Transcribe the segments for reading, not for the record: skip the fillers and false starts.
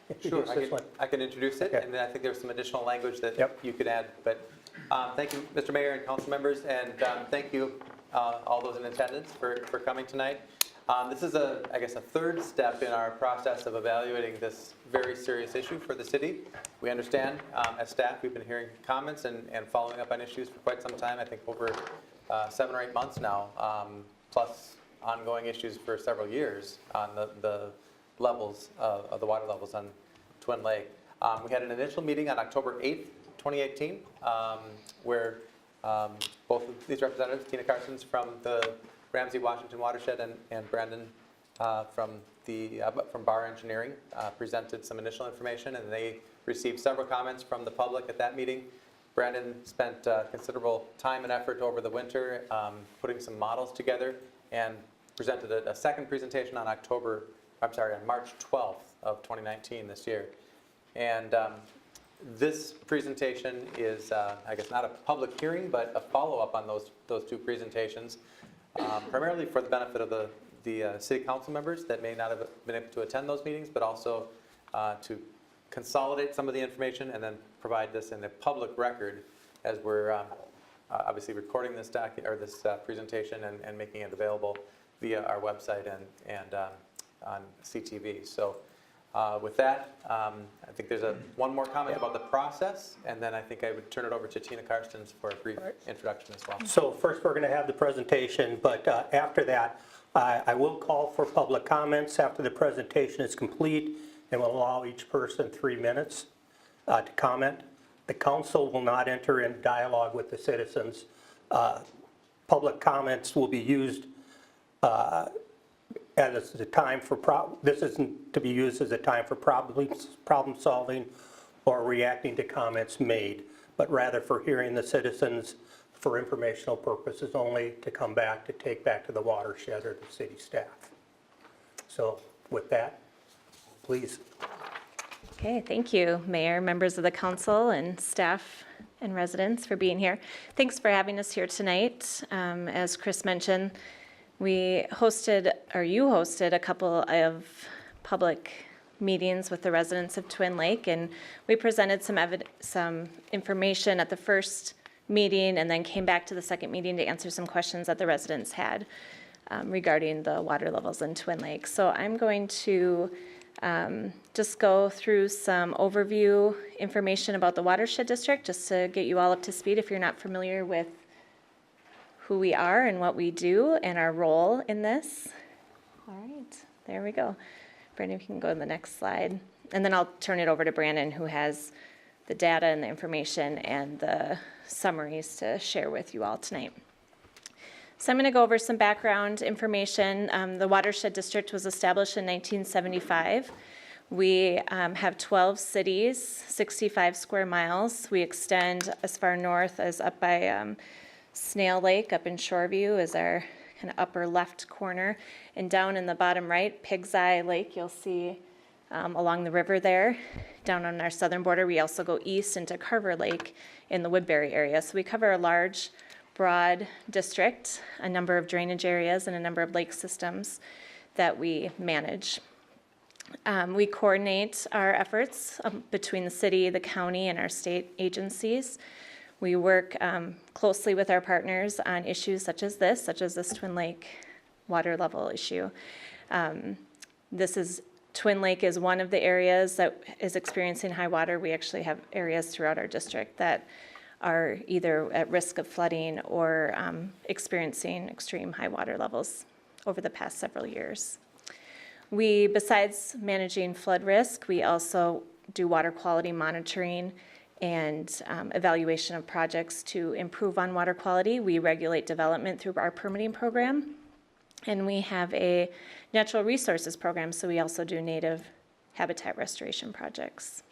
Sure, introduce this one? I can introduce it, Okay. and then I think there's some additional language that Yep. you could add. But thank you, Mr. Mayor and council members, and thank you, all those in attendance, for coming tonight. This is, I guess, a third step in our process of evaluating this very serious issue for the city. We understand, as staff, we've been hearing comments and following up on issues for quite some time, I think over 7 or 8 months now, plus ongoing issues for several years on the levels of the water levels on Twin Lake. We had an initial meeting on October 8th, 2018, where both of these representatives, Tina Carsons from the Ramsey-Washington Watershed and Brandon from Bar Engineering, presented some initial information, and they received several comments from the public at that meeting. Brandon spent considerable time and effort over the winter putting some models together and presented a second presentation on March 12th of 2019 this year. And this presentation is, I guess, not a public hearing, but a follow-up on those two presentations, primarily for the benefit of the city council members that may not have been able to attend those meetings, but also to consolidate some of the information and then provide this in a public record as we're obviously recording this presentation and making it available via our website and on CTV. So with that, I think there's one more comment about the process, and then I think I would turn it over to Tina Carsons for a brief introduction as well. So first we're going to have the presentation, but after that, I will call for public comments after the presentation is complete, and we'll allow each person 3 minutes to comment. The council will not enter in dialogue with the citizens. Public comments will be used as the time for this isn't to be used as a time for problem solving or reacting to comments made, but rather for hearing the citizens for informational purposes only, to come back to take back to the watershed or the city staff. So with that, please. Okay, thank you, Mayor, members of the council, and staff and residents for being here. Thanks for having us here tonight. As Chris mentioned, you hosted a couple of public meetings with the residents of Twin Lake, and we presented some information at the first meeting and then came back to the second meeting to answer some questions that the residents had regarding the water levels in Twin Lake. So I'm going to just go through some overview information about the Watershed District, just to get you all up to speed if you're not familiar with who we are and what we do and our role in this. All right, there we go. Brandon, you can go to the next slide. And then I'll turn it over to Brandon, who has the data and the information and the summaries to share with you all tonight. So I'm going to go over some background information. The Watershed District was established in 1975. We have 12 cities, 65 square miles. We extend as far north as up by Snail Lake, up in Shoreview is our kind of upper left corner. And down in the bottom right, Pig's Eye Lake, you'll see along the river there. Down on our southern border, we also go east into Carver Lake in the Woodbury area. So we cover a large, broad district, a number of drainage areas, and a number of lake systems that we manage. We coordinate our efforts between the city, the county, and our state agencies. We work closely with our partners on issues such as this Twin Lake water level issue. Twin Lake is one of the areas that is experiencing high water. We actually have areas throughout our district that are either at risk of flooding or experiencing extreme high water levels over the past several years. We, besides managing flood risk, we also do water quality monitoring and evaluation of projects to improve on water quality. We regulate development through our permitting program, and we have a natural resources program, so we also do native habitat restoration projects.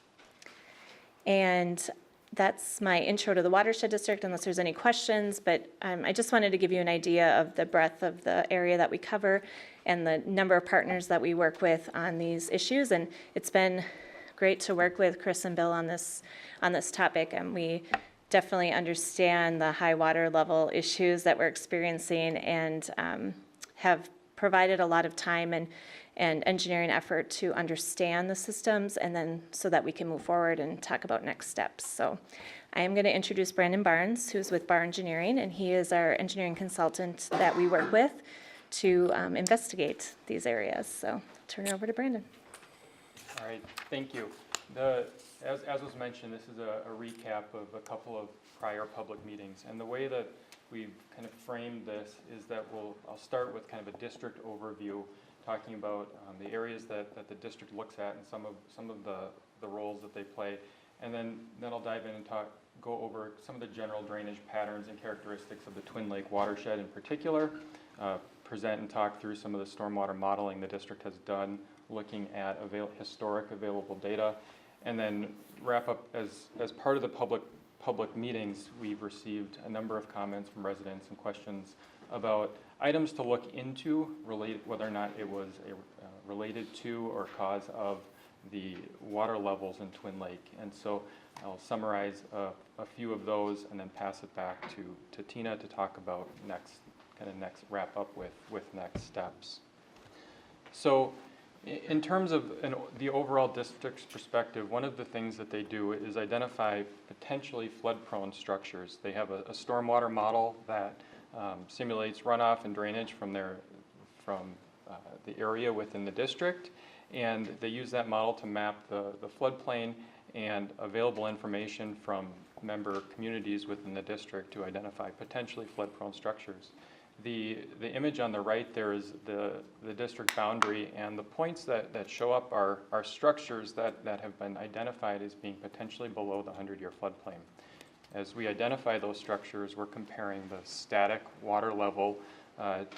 And that's my intro to the Watershed District, unless there's any questions, but I just wanted to give you an idea of the breadth of the area that we cover and the number of partners that we work with on these issues. And it's been great to work with Chris and Bill on this topic, and we definitely understand the high water level issues that we're experiencing, and have provided a lot of time and engineering effort to understand the systems, and then so that we can move forward and talk about next steps. So I am going to introduce Brandon Barnes, who's with Bar Engineering, and he is our engineering consultant that we work with to investigate these areas. So I'll turn it over to Brandon. All right, thank you. As was mentioned, this is a recap of a couple of prior public meetings. And the way that we've kind of framed this is that I'll start with kind of a district overview, talking about the areas that the district looks at and some of the roles that they play. And then I'll dive in and go over some of the general drainage patterns and characteristics of the Twin Lake watershed in particular, present and talk through some of the stormwater modeling the district has done, looking at historic available data, and then wrap up as part of the public meetings. We've received a number of comments from residents and questions about items to look into, whether or not it was related to or cause of the water levels in Twin Lake. And so I'll summarize a few of those and then pass it back to Tina to talk about next wrap up with next steps. So in terms of the overall district's perspective, one of the things that they do is identify potentially flood-prone structures. They have a stormwater model that simulates runoff and drainage from the area within the district, and they use that model to map the floodplain and available information from member communities within the district to identify potentially flood-prone structures. The image on the right there is the district boundary, and the points that show up are structures that have been identified as being potentially below the 100-year floodplain. As we identify those structures, we're comparing the static water level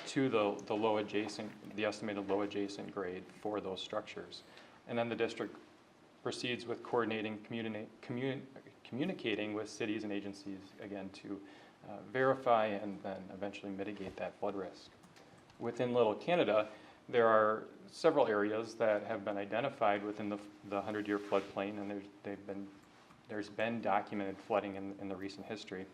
to the estimated low adjacent grade for those structures. And then the district proceeds with coordinating, communicating with cities and agencies, again, to verify and then eventually mitigate that flood risk. Within Little Canada, there are several areas that have been identified within the 100-year floodplain, and there's been documented flooding in the recent history.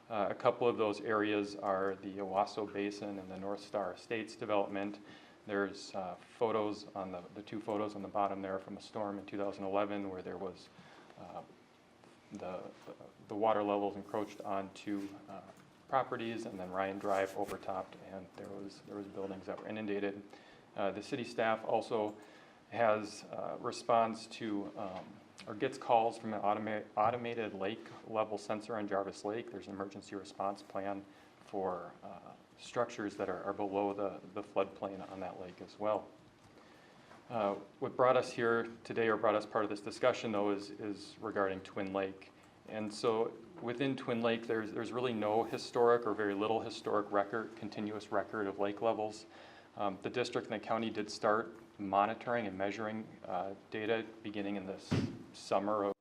A couple of those areas are the Owasso Basin and the North Star Estates development. There's photos on the two photos on the bottom there from a storm in 2011 where there was the water levels encroached onto properties, and then Ryan Drive overtopped, and there was buildings that were inundated. The city staff also has responds to or gets calls from an automated lake level sensor on Jarvis Lake. There's an emergency response plan for structures that are below the floodplain on that lake as well. What brought us here today, or brought us part of this discussion though, is regarding Twin Lake. And so within Twin Lake, there's really no historic or very little historic continuous record of lake levels. The district and the county did start monitoring and measuring data beginning in this summer of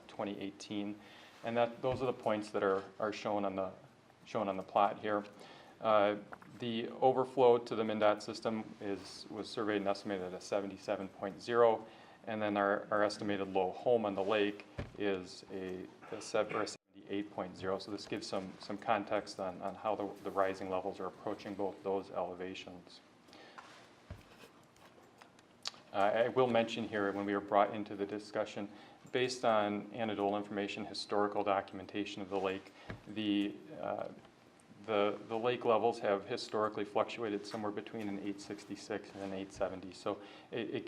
2018, and those are the points that are shown on the plot here. The overflow to the MnDOT system was surveyed and estimated at 77.0, and then our estimated low home on the lake is a 78.0. So this gives some context on how the rising levels are approaching both those elevations. I will mention here, when we were brought into the discussion, based on anecdotal information, historical documentation of the lake, the lake levels have historically fluctuated somewhere between an 866 and an 870. So it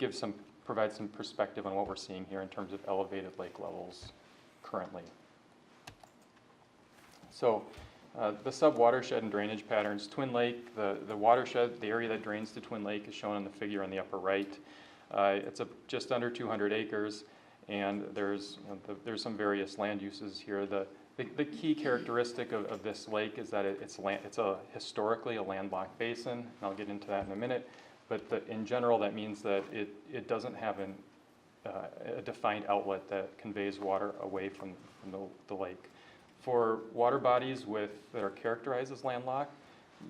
provides some perspective on what we're seeing here in terms of elevated lake levels currently. So the sub-watershed and drainage patterns. Twin Lake, the watershed, the area that drains to Twin Lake is shown in the figure on the upper right. It's just under 200 acres, and there's some various land uses here. The key characteristic of this lake is that it's historically a landlocked basin, and I'll get into that in a minute. But in general, that means that it doesn't have a defined outlet that conveys water away from the lake. For water bodies that are characterized as landlocked,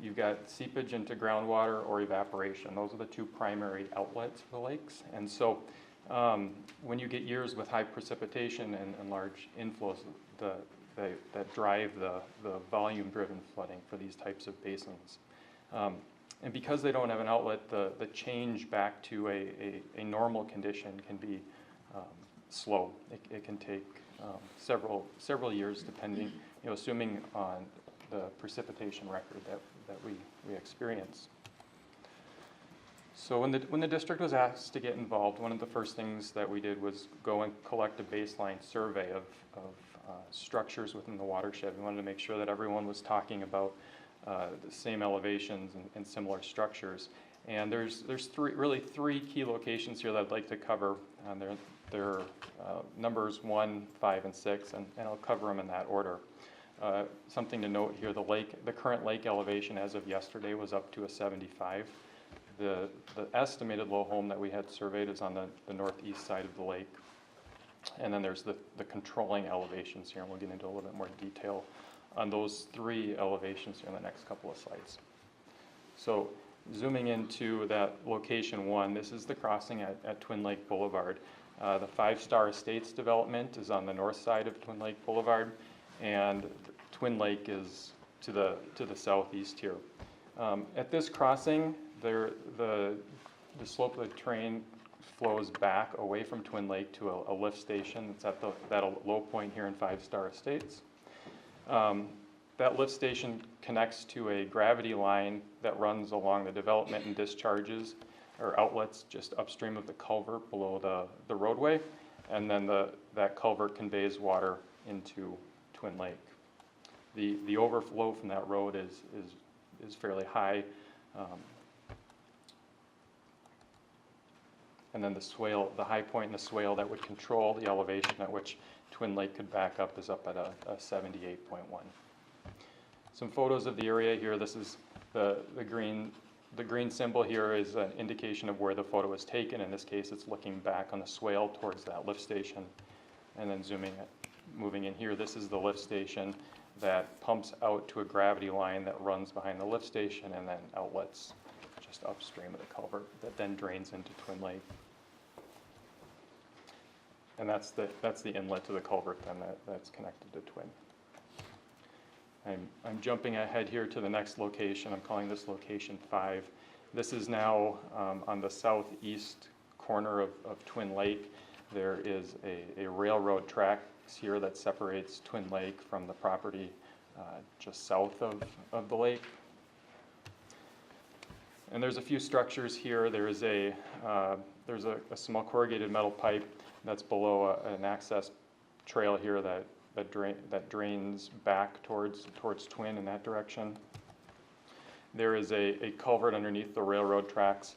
you've got seepage into groundwater or evaporation. Those are the two primary outlets for the lakes. And so when you get years with high precipitation and large inflows that drive the volume-driven flooding for these types of basins. And because they don't have an outlet, the change back to a normal condition can be slow. It can take several years, depending, assuming on the precipitation record that we experience. So when the district was asked to get involved, one of the first things that we did was go and collect a baseline survey of structures within the watershed. We wanted to make sure that everyone was talking about the same elevations and similar structures. And there's really three key locations here that I'd like to cover. They're numbers 1, 5, and 6, and I'll cover them in that order. Something to note here, the current lake elevation as of yesterday was up to a 75. The estimated low home that we had surveyed is on the northeast side of the lake. And then there's the controlling elevations here, and we'll get into a little bit more detail on those three elevations here in the next couple of slides. So zooming into that location 1, this is the crossing at Twin Lake Boulevard. The 5-Star Estates development is on the north side of Twin Lake Boulevard, and Twin Lake is to the southeast here. At this crossing, the slope of the terrain flows back away from Twin Lake to a lift station. It's at that low point here in 5-Star Estates. That lift station connects to a gravity line that runs along the development and discharges or outlets just upstream of the culvert below the roadway, and then that culvert conveys water into Twin Lake. The overflow from that road is fairly high. And then the high point in the swale that would control the elevation at which Twin Lake could back up is up at a 78.1. Some photos of the area here. This is the green symbol here is an indication of where the photo was taken. In this case, it's looking back on the swale towards that lift station. And then moving in here, this is the lift station that pumps out to a gravity line that runs behind the lift station and then outlets just upstream of the culvert that then drains into Twin Lake. And that's the inlet to the culvert then that's connected to Twin. I'm jumping ahead here to the next location. I'm calling this location 5. This is now on the southeast corner of Twin Lake. There is a railroad tracks here that separates Twin Lake from the property just south of the lake. And there's a few structures here. There's a small corrugated metal pipe that's below an access trail here that drains back towards Twin in that direction. There is a culvert underneath the railroad tracks.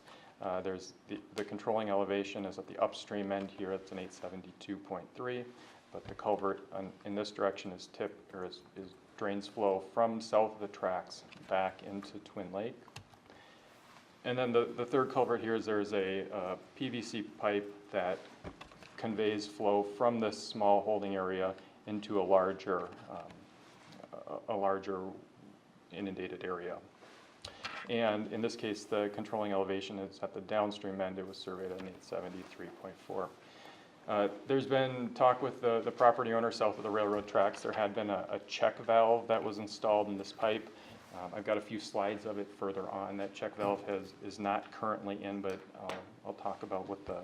There's the controlling elevation is at the upstream end here. It's an 872.3, but the culvert in this direction is drains flow from south of the tracks back into Twin Lake. And then the third culvert here is there's a PVC pipe that conveys flow from this small holding area into a larger inundated area. And in this case, the controlling elevation is at the downstream end. It was surveyed at an 873.4. There's been talk with the property owner south of the railroad tracks. There had been a check valve that was installed in this pipe. I've got a few slides of it further on. That check valve is not currently in, but I'll talk about what the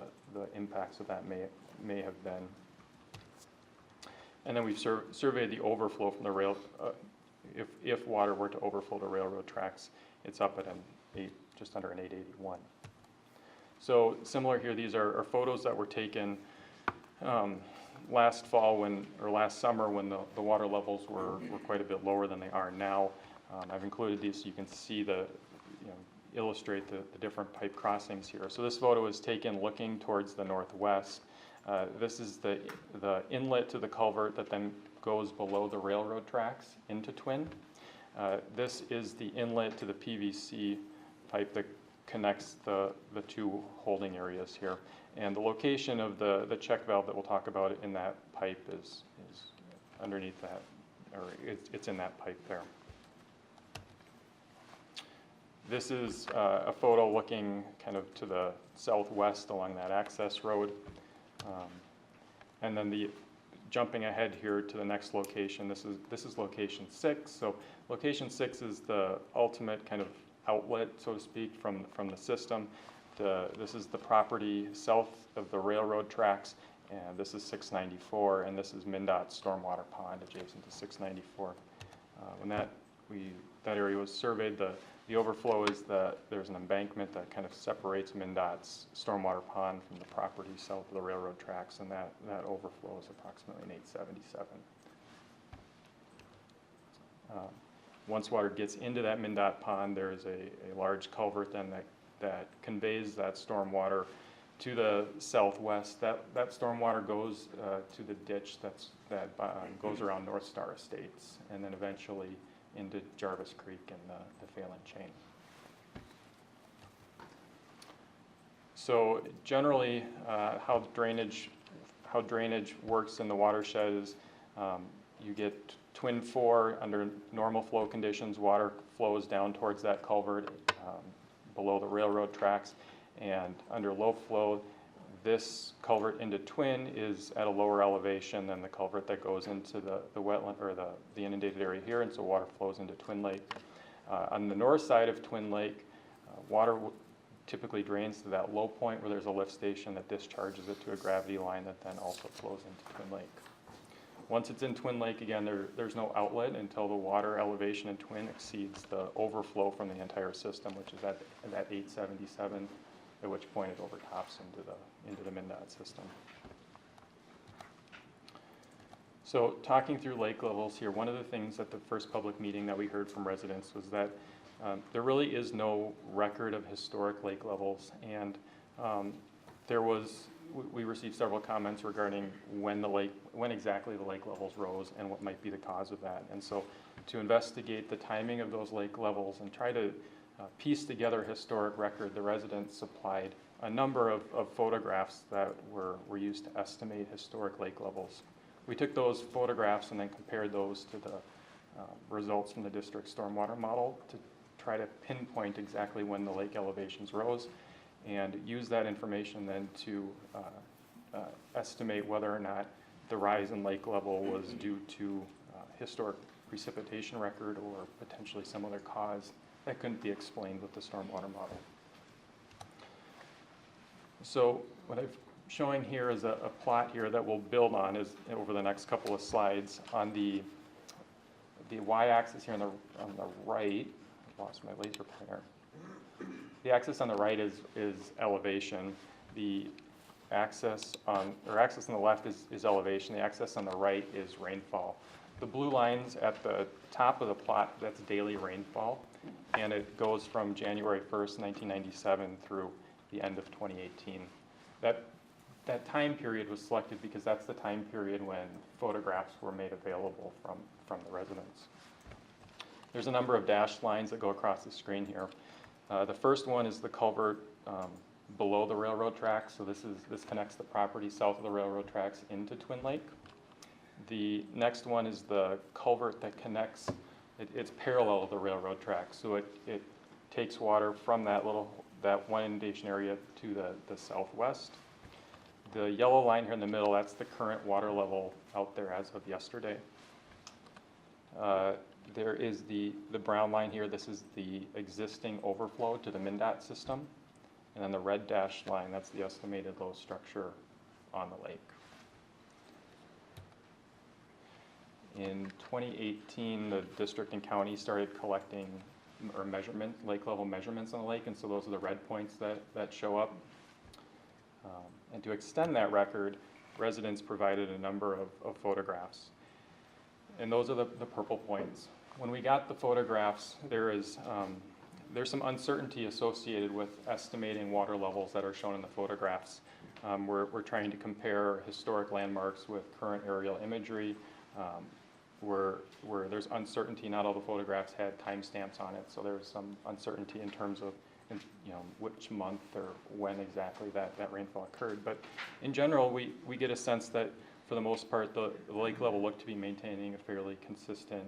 impacts of that may have been. And then we've surveyed the overflow from the rail. If water were to overflow the railroad tracks, it's up at just under an 881. So similar here, these are photos that were taken last summer when the water levels were quite a bit lower than they are now. I've included these so you can see illustrate the different pipe crossings here. So this photo is taken looking towards the northwest. This is the inlet to the culvert that then goes below the railroad tracks into Twin. This is the inlet to the PVC pipe that connects the two holding areas here. And the location of the check valve that we'll talk about in that pipe is underneath that, or it's in that pipe there. This is a photo looking kind of to the southwest along that access road. And then jumping ahead here to the next location, this is location 6. So location 6 is the ultimate kind of outlet, so to speak, from the system. This is the property south of the railroad tracks, and this is 694, and this is MnDOT's stormwater pond adjacent to 694. When that area was surveyed, the overflow is there's an embankment that kind of separates MnDOT's stormwater pond from the property south of the railroad tracks, and that overflow is approximately an 877. Once water gets into that MnDOT pond, there is a large culvert then that conveys that stormwater to the southwest. That stormwater goes to the ditch that goes around North Star Estates, and then eventually into Jarvis Creek and the Phelan Chain. So generally, how drainage works in the watershed is you get twin 4 under normal flow conditions. Water flows down towards that culvert below the railroad tracks, and under low flow, this culvert into twin is at a lower elevation than the culvert that goes into the wetland or the inundated area here, and so water flows into Twin Lake. On the north side of Twin Lake, water typically drains to that low point where there's a lift station that discharges it to a gravity line that then also flows into Twin Lake. Once it's in Twin Lake, again, there's no outlet until the water elevation in Twin exceeds the overflow from the entire system, which is at that 877, at which point it overtops into the MnDOT system. So talking through lake levels here, one of the things at the first public meeting that we heard from residents was that there really is no record of historic lake levels, and we received several comments regarding when exactly the lake levels rose and what might be the cause of that. And so to investigate the timing of those lake levels and try to piece together a historic record, the residents supplied a number of photographs that were used to estimate historic lake levels. We took those photographs and then compared those to the results from the district stormwater model to try to pinpoint exactly when the lake elevations rose, and use that information then to estimate whether or not the rise in lake level was due to historic precipitation record or potentially some other cause that couldn't be explained with the stormwater model. So what I'm showing here is a plot here that we'll build on is over the next couple of slides. On the y-axis here on the right, I lost my laser pointer. The axis on the right is elevation. The axis on the left is elevation. The axis on the right is rainfall. The blue lines at the top of the plot, that's daily rainfall, and it goes from January 1st, 1997 through the end of 2018. That time period was selected because that's the time period when photographs were made available from the residents. There's a number of dashed lines that go across the screen here. The first one is the culvert below the railroad tracks. So this connects the property south of the railroad tracks into Twin Lake. The next one is the culvert that connects, it's parallel to the railroad tracks. So it takes water from that one inundation area to the southwest. The yellow line here in the middle, that's the current water level out there as of yesterday. There is the brown line here. This is the existing overflow to the MnDOT system. And then the red dashed line, that's the estimated low structure on the lake. In 2018, the district and county started collecting lake level measurements on the lake, and so those are the red points that show up. And to extend that record, residents provided a number of photographs. And those are the purple points. When we got the photographs, there's some uncertainty associated with estimating water levels that are shown in the photographs. We're trying to compare historic landmarks with current aerial imagery, where there's uncertainty. Not all the photographs had timestamps on it, so there's some uncertainty in terms of which month or when exactly that rainfall occurred. But in general, we get a sense that for the most part, the lake level looked to be maintaining a fairly consistent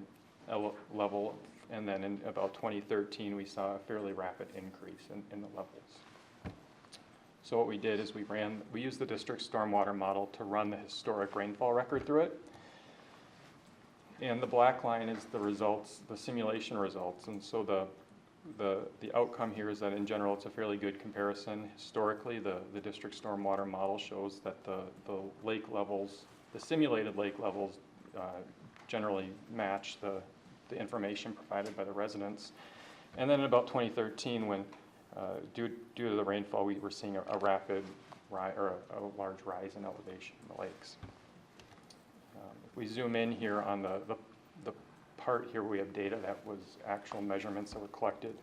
level, and then in about 2013, we saw a fairly rapid increase in the levels. So what we did is we used the district stormwater model to run the historic rainfall record through it. And the black line is the results, the simulation results. And so the outcome here is that in general, it's a fairly good comparison. Historically, the district stormwater model shows that the lake levels, the simulated lake levels generally match the information provided by the residents. And then in about 2013, when due to the rainfall, we were seeing a rapid or a large rise in elevation in the lakes. If we zoom in here on the part here where we have data that was actual measurements that were collected,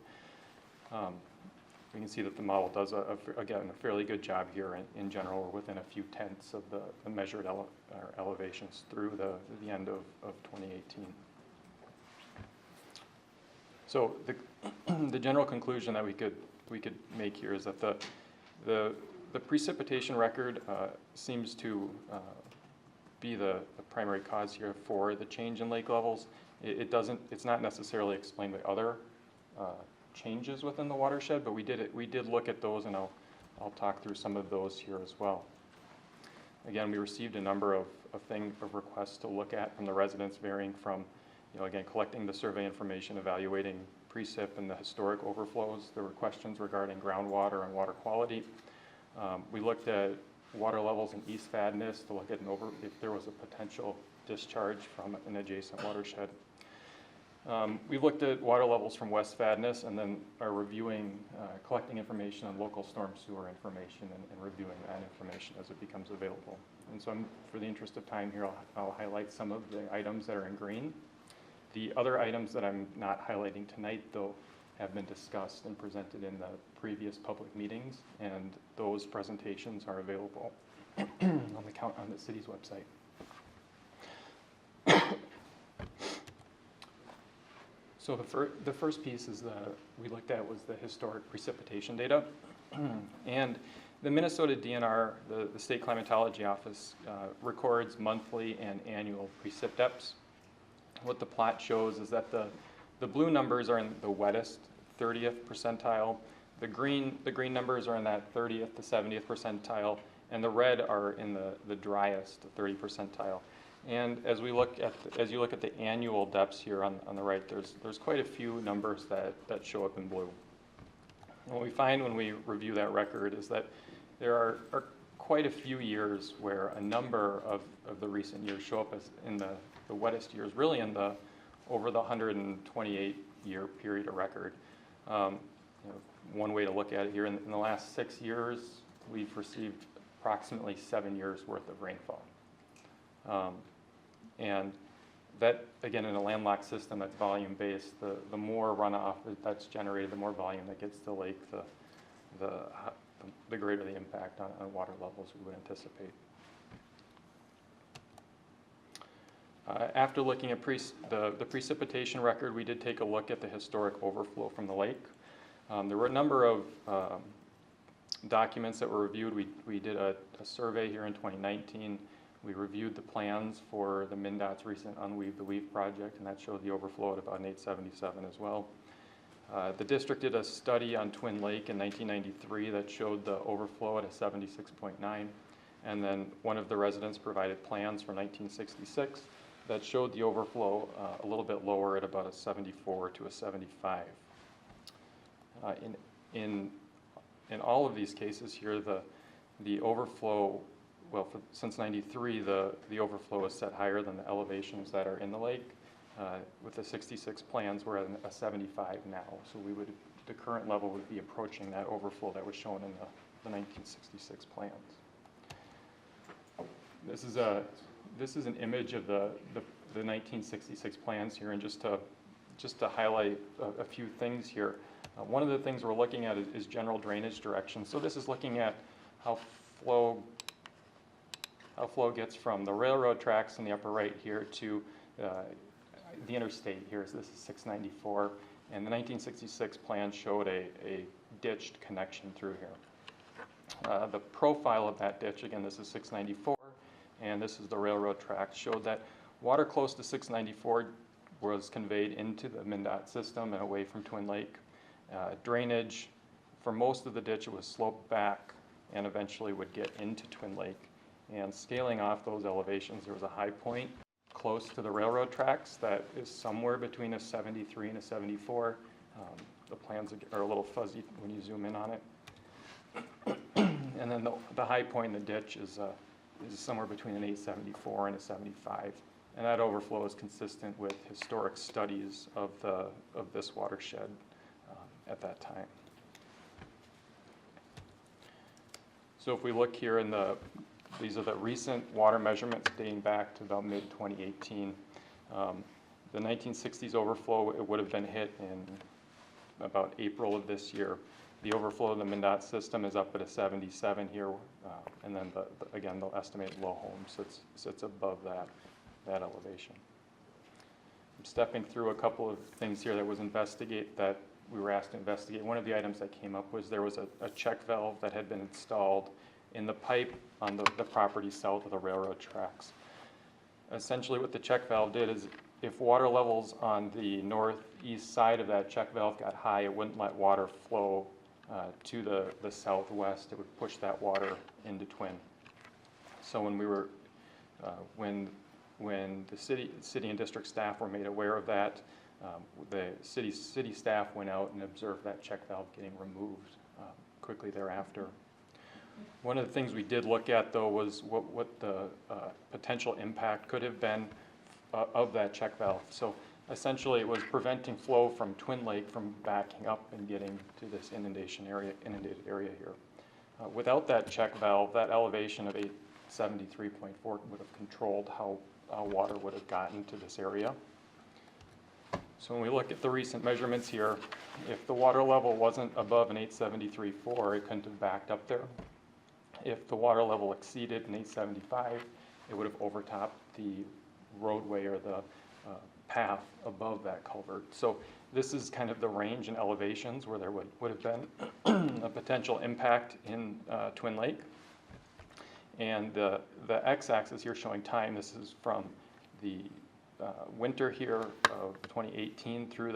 we can see that the model does, again, a fairly good job here. In general, we're within a few tenths of the measured elevations through the end of 2018. So the general conclusion that we could make here is that the precipitation record seems to be the primary cause here for the change in lake levels. It's not necessarily explained by other changes within the watershed, but we did look at those, and I'll talk through some of those here as well. Again, we received a number of requests to look at from the residents, varying from, again, collecting the survey information, evaluating precip and the historic overflows. There were questions regarding groundwater and water quality. We looked at water levels in East Fadness to look at if there was a potential discharge from an adjacent watershed. We've looked at water levels from West Fadness, and then are reviewing, collecting information on local storm sewer information and reviewing that information as it becomes available. And so for the interest of time here, I'll highlight some of the items that are in green. The other items that I'm not highlighting tonight, though, have been discussed and presented in the previous public meetings, and those presentations are available on the city's website. So the first piece is we looked at was the historic precipitation data. And the Minnesota DNR, the State Climatology Office, records monthly and annual precip depths. What the plot shows is that the blue numbers are in the wettest 30th percentile. The green numbers are in that 30th to 70th percentile, and the red are in the driest 30 percentile. And as you look at the annual depths here on the right, there's quite a few numbers that show up in blue. And what we find when we review that record is that there are quite a few years where a number of the recent years show up as in the wettest years, really over the 128-year period of record. One way to look at it here, in the last 6 years, we've received approximately 7 years worth of rainfall. And that, again, in a landlocked system that's volume-based, the more runoff that's generated, the more volume that gets to the lake, the greater the impact on water levels we would anticipate. After looking at the precipitation record, we did take a look at the historic overflow from the lake. There were a number of documents that were reviewed. We did a survey here in 2019. We reviewed the plans for the MnDOT's recent Unweave the Weave project, and that showed the overflow at about an 877 as well. The district did a study on Twin Lake in 1993 that showed the overflow at a 76.9, and then one of the residents provided plans for 1966 that showed the overflow a little bit lower at about a 74 to a 75. In all of these cases here, the overflow, well, since 93, the overflow is set higher than the elevations that are in the lake. With the 66 plans, we're at a 75 now, so the current level would be approaching that overflow that was shown in the 1966 plans. This is an image of the 1966 plans here, and just to highlight a few things here. One of the things we're looking at is general drainage direction. So this is looking at how flow gets from the railroad tracks in the upper right here to the interstate here. So this is 694, and the 1966 plan showed a ditched connection through here. The profile of that ditch, again, this is 694, and this is the railroad tracks, showed that water close to 694 was conveyed into the MnDOT system and away from Twin Lake. Drainage, for most of the ditch, it was sloped back and eventually would get into Twin Lake. And scaling off those elevations, there was a high point close to the railroad tracks that is somewhere between a 73 and a 74. the plans are a little fuzzy when you zoom in on it. And then the high point in the ditch is somewhere between an 874 and a 75. And that overflow is consistent with historic studies of this watershed at that time. So if we look here these are the recent water measurements dating back to about mid-2018. The 1960s overflow, it would have been hit in about April of this year. The overflow of the MnDOT system is up at a 77 here, and then again, they'll estimate low homes, so it's above that elevation. I'm stepping through a couple of things here that we were asked to investigate. One of the items that came up was there was a check valve that had been installed in the pipe on the property south of the railroad tracks. Essentially what the check valve did is if water levels on the northeast side of that check valve got high, it wouldn't let water flow to the southwest. It would push that water into Twin. So when the city and district staff were made aware of that, the city staff went out and observed that check valve getting removed quickly thereafter. One of the things we did look at, though, was what the potential impact could have been of that check valve. So essentially, it was preventing flow from Twin Lake from backing up and getting to this inundated area here. Without that check valve, that elevation of 873.4 would have controlled how water would have gotten to this area. So when we look at the recent measurements here, if the water level wasn't above an 873.4, it couldn't have backed up there. If the water level exceeded an 875, it would have overtopped the roadway or the path above that culvert. So this is kind of the range in elevations where there would have been a potential impact in Twin Lake. And the x-axis here showing time, this is from the winter here of 2018 through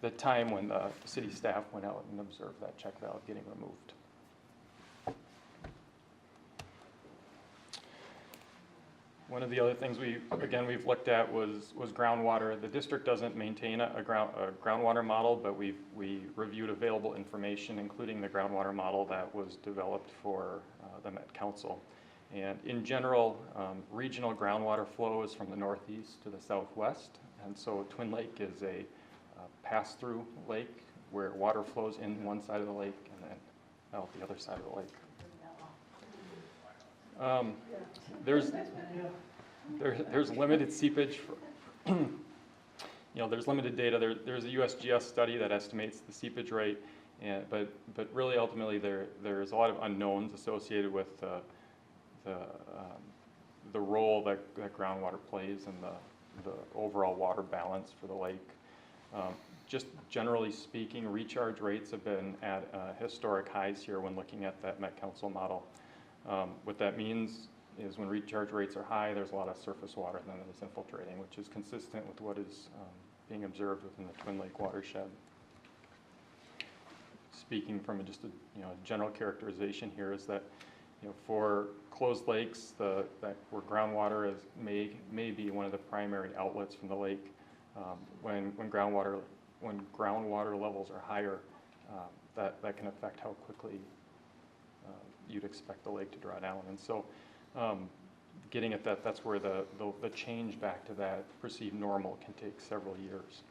the time when the city staff went out and observed that check valve getting removed. One of the other things we've looked at was groundwater. The district doesn't maintain a groundwater model, but we reviewed available information, including the groundwater model that was developed for the Met Council. And in general, regional groundwater flow is from the northeast to the southwest. And so Twin Lake is a pass-through lake where water flows in one side of the lake and then out the other side of the lake. There's limited seepage. There's limited data. There's a USGS study that estimates the seepage rate, but really ultimately there's a lot of unknowns associated with the role that groundwater plays in the overall water balance for the lake. Just generally speaking, recharge rates have been at historic highs here when looking at that Met Council model. What that means is when recharge rates are high, there's a lot of surface water then that is infiltrating, which is consistent with what is being observed within the Twin Lake watershed. Speaking from just a general characterization here is that for closed lakes, where groundwater may be one of the primary outlets from the lake. When groundwater levels are higher, that can affect how quickly you'd expect the lake to draw down. And so getting at that's where the change back to that perceived normal can take several years.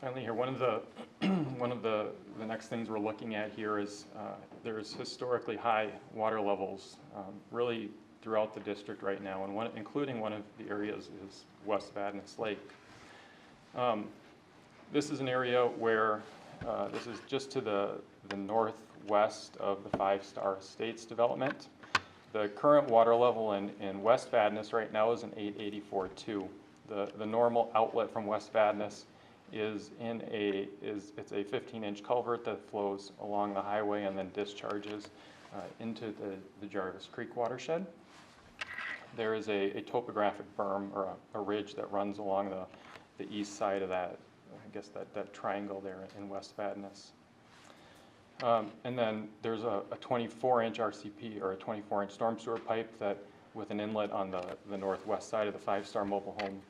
Finally here, one of the next things we're looking at here is there's historically high water levels really throughout the district right now, and including one of the areas is West Vadnais Lake. This is an area where this is just to the northwest of the 5-Star Estates development. The current water level in West Vadnais right now is an 884.2. The normal outlet from West Vadnais it's a 15-inch culvert that flows along the highway and then discharges into the Jarvis Creek watershed. There is a topographic berm or a ridge that runs along the east side of that, I guess that triangle there in West Vadnais. And then there's a 24-inch RCP or a 24-inch storm sewer pipe that with an inlet on the northwest side of the 5-Star mobile home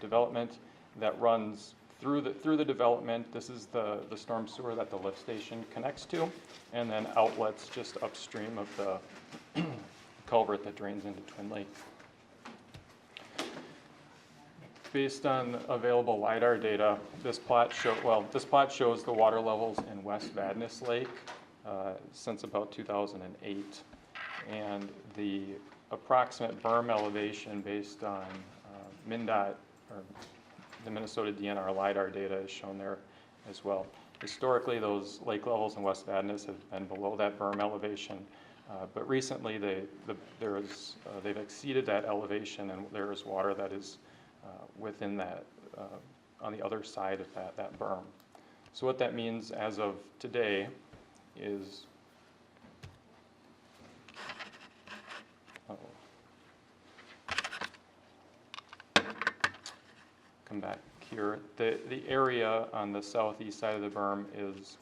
development that runs through the development. This is the storm sewer that the lift station connects to, and then outlets just upstream of the culvert that drains into Twin Lake. Based on available LiDAR data, this plot shows the water levels in West Vadnais Lake since about 2008, and the approximate berm elevation based on MnDOT or the Minnesota DNR LiDAR data is shown there as well. Historically, those lake levels in West Vadnais have been below that berm elevation, but recently they've exceeded that elevation, and there is water that is within that, on the other side of that berm. So what that means as of today is, come back here. The area on the southeast side of the berm is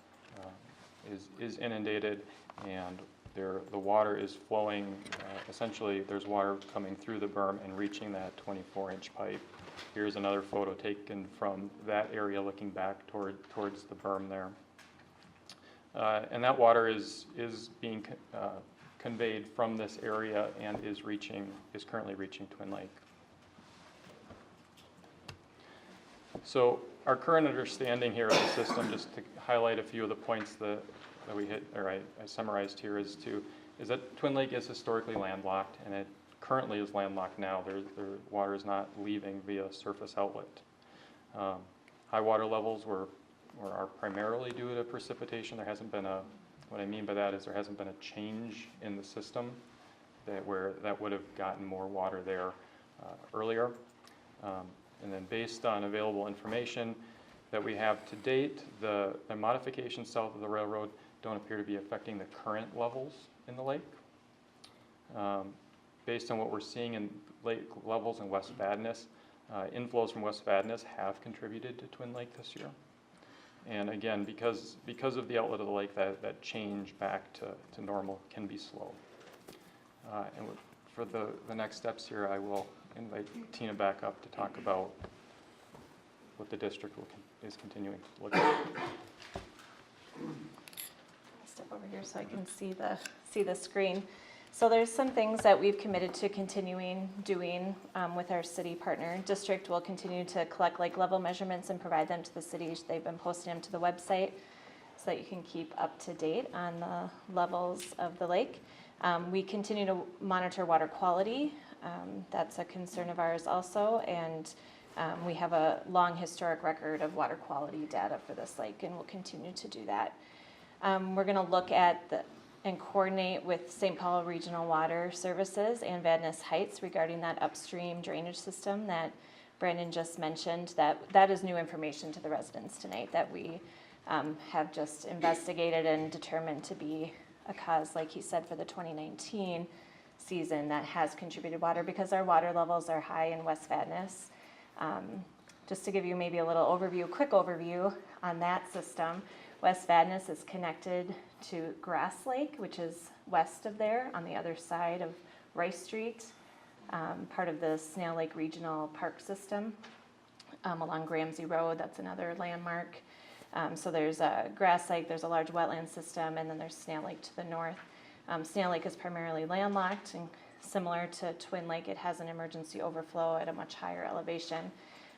inundated, and the water is flowing. Essentially, there's water coming through the berm and reaching that 24-inch pipe. Here's another photo taken from that area, looking back towards the berm there. And that water is being conveyed from this area and is currently reaching Twin Lake. So our current understanding here of the system, just to highlight a few of the points that we hit, or I summarized here, is that Twin Lake is historically landlocked, and it currently is landlocked now. Their water is not leaving via surface outlet. High water levels are primarily due to precipitation. There hasn't been what I mean by that is there hasn't been a change in the system that would have gotten more water there earlier. And then based on available information that we have to date, the modifications south of the railroad don't appear to be affecting the current levels in the lake. Based on what we're seeing in lake levels in West Vadnais, inflows from West Vadnais have contributed to Twin Lake this year. And again, because of the outlet of the lake, that change back to normal can be slow. And for the next steps here, I will invite Tina back up to talk about what the district is continuing to look at. Step over here so I can see the screen. So there's some things that we've committed to continuing doing with our city partner. District will continue to collect lake level measurements and provide them to the city. They've been posting them to the website so that you can keep up to date on the levels of the lake. We continue to monitor water quality. That's a concern of ours also, and we have a long historic record of water quality data for this lake, and we'll continue to do that. We're going to look at and coordinate with St. Paul Regional Water Services and Vadnais Heights regarding that upstream drainage system that Brandon just mentioned. That is new information to the residents tonight that we have just investigated and determined to be a cause, like he said, for the 2019 season that has contributed water because our water levels are high in West Vadnais. Just to give you maybe a little quick overview on that system, West Vadnais is connected to Grass Lake, which is west of there on the other side of Rice Street, part of the Snail Lake Regional Park System along Ramsey Road. That's another landmark. So there's Grass Lake, there's a large wetland system, and then there's Snail Lake to the north. Snail Lake is primarily landlocked, and similar to Twin Lake, it has an emergency overflow at a much higher elevation.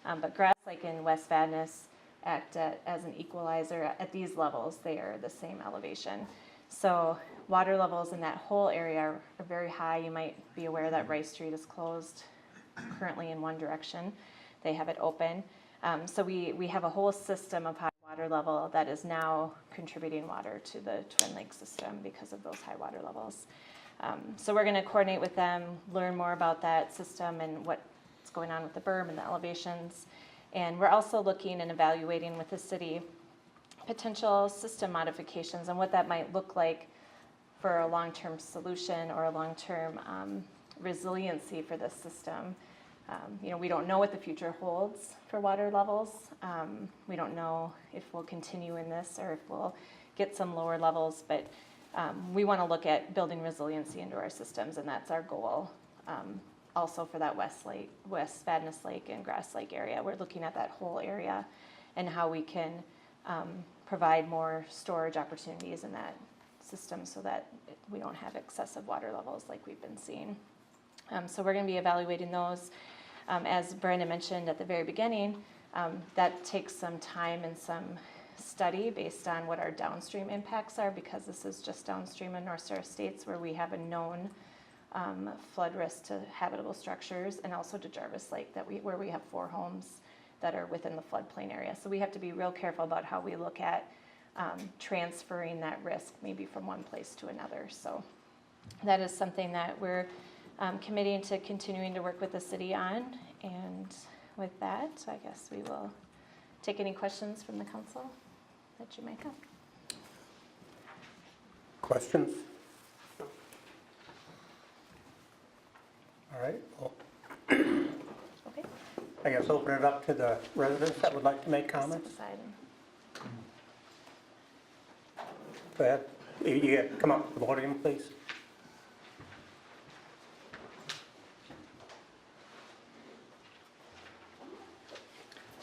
But Grass Lake and West Vadnais act as an equalizer at these levels. They are the same elevation. So water levels in that whole area are very high. You might be aware that Rice Street is closed currently in one direction. They have it open. So we have a whole system of high water level that is now contributing water to the Twin Lake system because of those high water levels. So we're going to coordinate with them, learn more about that system and what's going on with the berm and the elevations. And we're also looking and evaluating with the city potential system modifications and what that might look like for a long-term solution or a long-term resiliency for this system. We don't know what the future holds for water levels. We don't know if we'll continue in this or if we'll get some lower levels, but we want to look at building resiliency into our systems, and that's our goal also for that West Vadnais Lake and Grass Lake area. We're looking at that whole area and how we can provide more storage opportunities in that system so that we don't have excessive water levels like we've been seeing. So we're going to be evaluating those. As Brandon mentioned at the very beginning, that takes some time and some study based on what our downstream impacts are, because this is just downstream in North Star Estates where we have a known flood risk to habitable structures, and also to Jarvis Lake where we have 4 homes that are within the floodplain area. So we have to be real careful about how we look at transferring that risk maybe from one place to another. So that is something that we're committing to continuing to work with the city on. And with that, I guess we will take any questions from the council that you might have. Questions? All right, well, Okay. I guess open it up to the residents that would like to make comments. Step aside and- Go ahead. You come up to the podium, please.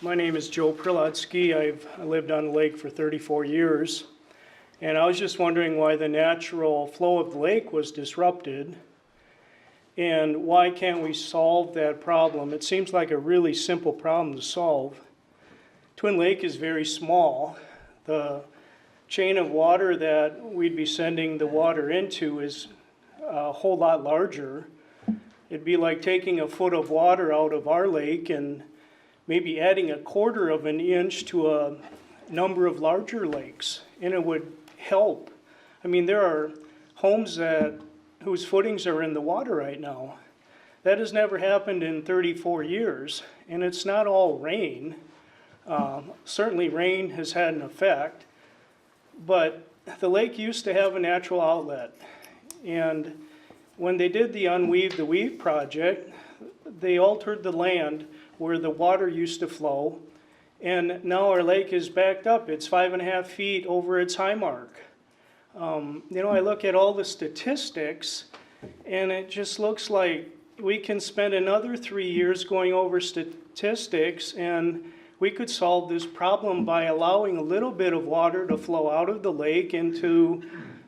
My name is Joe Prilotsky. I've lived on the lake for 34 years. And I was just wondering why the natural flow of the lake was disrupted. And why can't we solve that problem? It seems like a really simple problem to solve. Twin Lake is very small. The chain of water that we'd be sending the water into is a whole lot larger. It'd be like taking a foot of water out of our lake and maybe adding a quarter of an inch to a number of larger lakes, and it would help. I mean, there are homes whose footings are in the water right now. That has never happened in 34 years, and it's not all rain. Certainly rain has had an effect, but the lake used to have a natural outlet. And when they did the Unweave the Weave project, they altered the land where the water used to flow, and now our lake is backed up. It's 5.5 feet over its high mark. I look at all the statistics, and it just looks like we can spend another 3 years going over statistics, and we could solve this problem by allowing a little bit of water to flow out of the lake into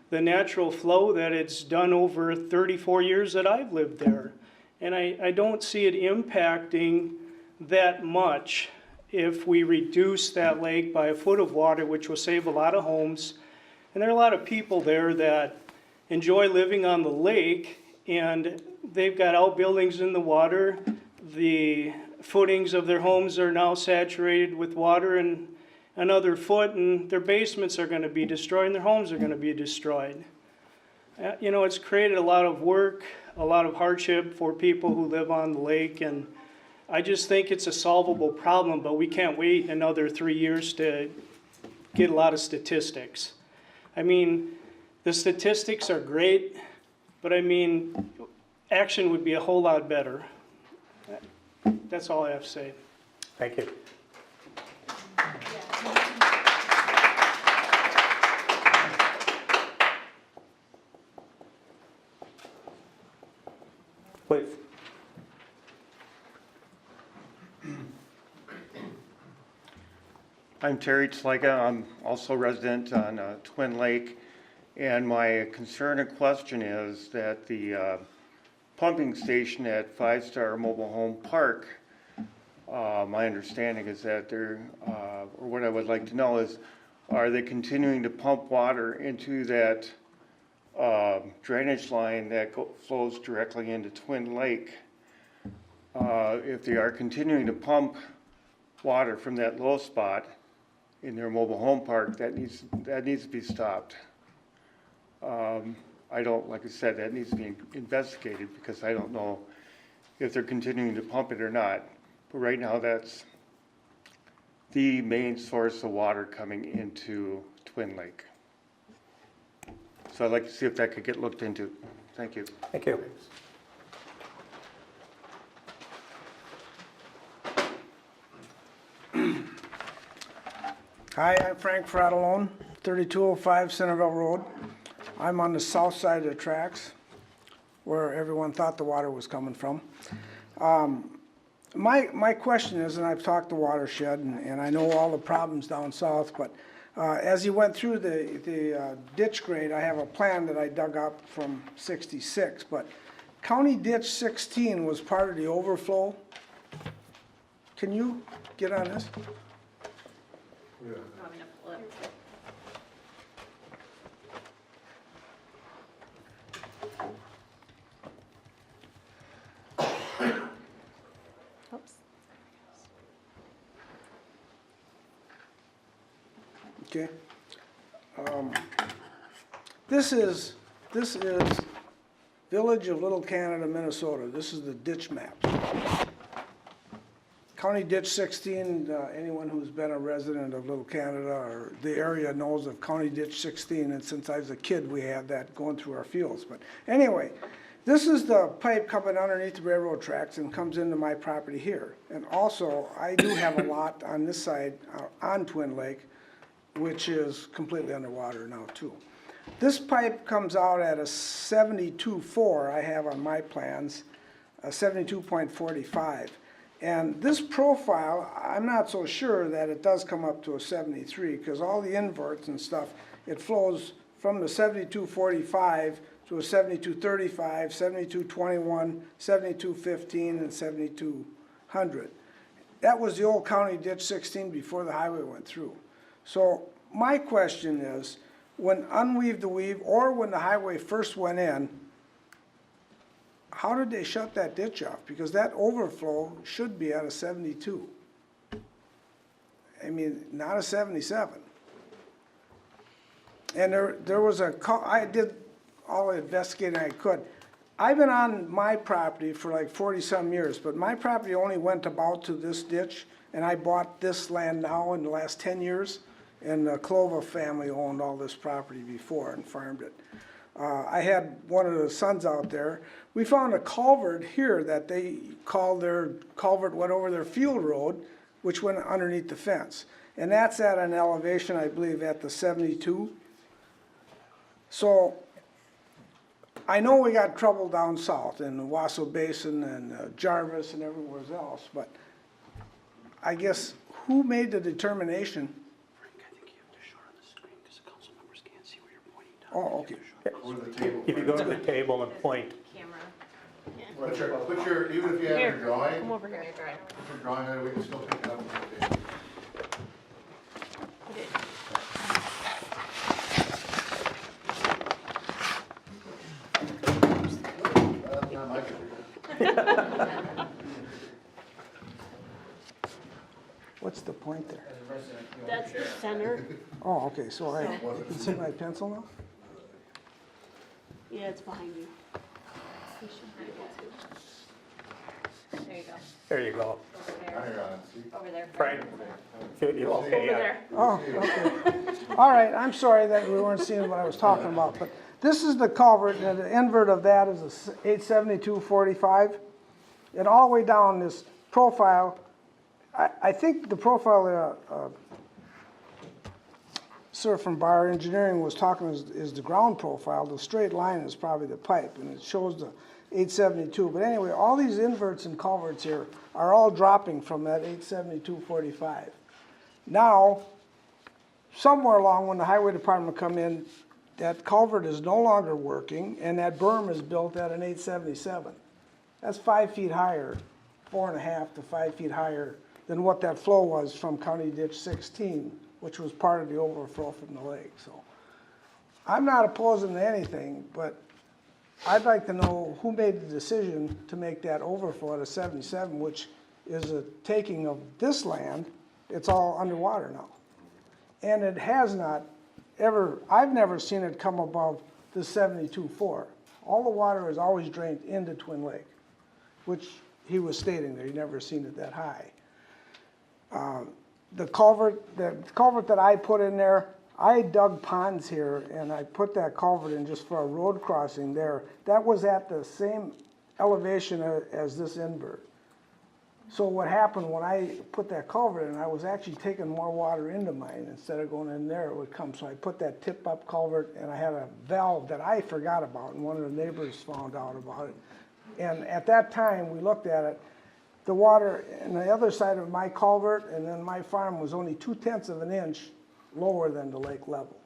the natural flow that it's done over 34 years that I've lived there. And I don't see it impacting that much if we reduce that lake by a foot of water, which will save a lot of homes. And there are a lot of people there that enjoy living on the lake, and they've got outbuildings in the water. The footings of their homes are now saturated with water and another foot, and their basements are going to be destroyed, and their homes are going to be destroyed. It's created a lot of work, a lot of hardship for people who live on the lake, and I just think it's a solvable problem, but we can't wait another 3 years to get a lot of statistics. I mean, the statistics are great, but I mean, action would be a whole lot better. That's all I have to say. Thank you. Please. I'm Terry Tslega. I'm also a resident on Twin Lake, and my concern and question is that the pumping station at 5 Star Mobile Home Park, my understanding is that they're, or what I would like to know is, are they continuing to pump water into that drainage line that flows directly into Twin Lake? If they are continuing to pump water from that low spot in their mobile home park, that needs to be stopped. Like I said, that needs to be investigated, because I don't know if they're continuing to pump it or not. But right now, that's the main source of water coming into Twin Lake. So I'd like to see if that could get looked into. Thank you. Thank you. Hi, I'm Frank Fratellone, 3205 Centerville Road. I'm on the south side of the tracks. where everyone thought the water was coming from. My question is, and I've talked to Watershed, and I know all the problems down south, but as you went through the ditch grade, I have a plan that I dug up from '66, but County Ditch 16 was part of the overflow. Can you get on this? Oops. Okay. This is Village of Little Canada, Minnesota. This is the ditch map. County Ditch 16, anyone who's been a resident of Little Canada or the area knows of County Ditch 16, and since I was a kid, we had that going through our fields. But anyway, this is the pipe coming underneath the railroad tracks and comes into my property here. And also, I do have a lot on this side on Twin Lake, which is completely underwater now too. This pipe comes out at a 72.4 I have on my plans, a 72.45. And this profile, I'm not so sure that it does come up to a 73 because all the inverts and stuff, it flows from the 72.45 to a 72.35, 72.21, 72.15, and 7200. That was the old County Ditch 16 before the highway went through. So my question is, when unweave to weave, or when the highway first went in, how did they shut that ditch off? Because that overflow should be at a 72. I mean, not a 77. And there was I did all the investigating I could. I've been on my property for like 40-some years, but my property only went about to this ditch, and I bought this land now in the last 10 years, and the Clova family owned all this property before and farmed it. I had one of the sons out there. We found a culvert here that they called their culvert went over their field road, which went underneath the fence. And that's at an elevation, I believe, at the 72. So I know we got trouble down south in the Wasso Basin and Jarvis and everywhere else, but I guess who made the determination? Frank, I think you have to show it on the screen because the council members can't see where you're pointing down. Oh, okay. If you go to the table and point, Put your, even if you have your drawing, Come over here. put your drawing on it, we can still pick it up. That's not my computer. What's the point there? That's the center. Oh, okay, so I can see my pencil now? Yeah, it's behind you. There you go. there you go. Hang on, see? Over there. Frank, you okay? Over Yeah. there. Oh, okay. All right, I'm sorry that we weren't seeing what I was talking about, but this is the culvert, and the invert of that is a 872.45. And all the way down this profile, I think the profile sir from Bar Engineering was talking is the ground profile. The straight line is probably the pipe, and it shows the 872. But anyway, all these inverts and culverts here are all dropping from that 872.45. Now, somewhere along when the highway department come in, that culvert is no longer working, and that berm is built at an 877. That's 5 feet higher, 4.5 to 5 feet higher than what that flow was from County Ditch 16, which was part of the overflow from the lake. So I'm not opposing to anything, but I'd like to know who made the decision to make that overflow at a 77, which is a taking of this land. It's all underwater now. And it has not ever, I've never seen it come above the 72.4. All the water is always drained into Twin Lake, which he was stating there, he never seen it that high. The culvert that I put in there, I dug ponds here and I put that culvert in just for a road crossing there. That was at the same elevation as this invert. So what happened when I put that culvert in, I was actually taking more water into mine. Instead of going in there, it would come. So I put that tip-up culvert, and I had a valve that I forgot about, and one of the neighbors found out about it. And at that time, we looked at it, the water on the other side of my culvert and then my farm was only 2/10 of an inch lower than the lake level.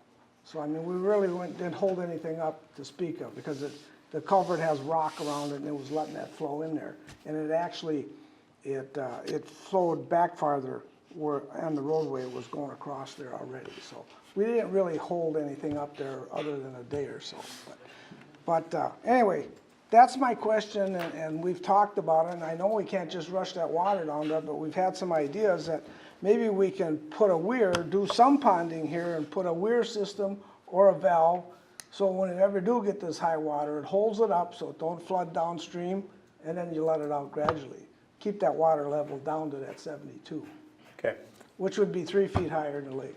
So I mean, we really didn't hold anything up to speak of, because the culvert has rock around it and it was letting that flow in there. And it actually, it flowed back farther where on the roadway it was going across there already. So we didn't really hold anything up there other than a day or so. But anyway, that's my question, and we've talked about it, and I know we can't just rush that water down there, but we've had some ideas that maybe we can put a weir, do some ponding here and put a weir system or a valve, so when it ever do get this high water, it holds it up so it don't flood downstream, and then you let it out gradually. Keep that water level down to that 72, Okay. which would be 3 feet higher than the lake.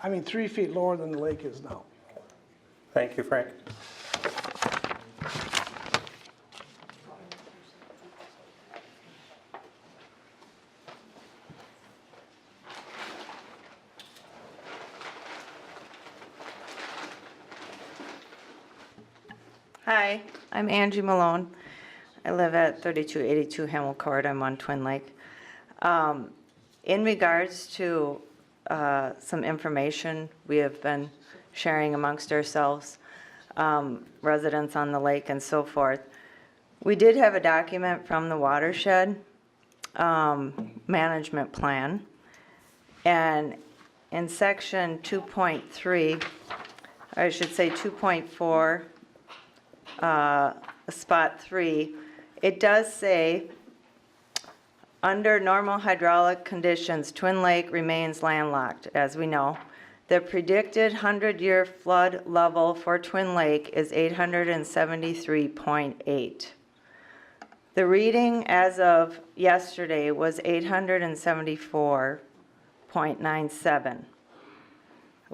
I mean, 3 feet lower than the lake is now. Thank you, Frank. Hi, I'm Angie Malone. I live at 3282 Hamel Court. I'm on Twin Lake. In regards to some information we have been sharing amongst ourselves, residents on the lake and so forth, we did have a document from the Watershed management plan. And in section 2.3, I should say 2.4, spot 3, it does say, under normal hydraulic conditions, Twin Lake remains landlocked, as we know. The predicted 100-year flood level for Twin Lake is 873.8. The reading as of yesterday was 874.97.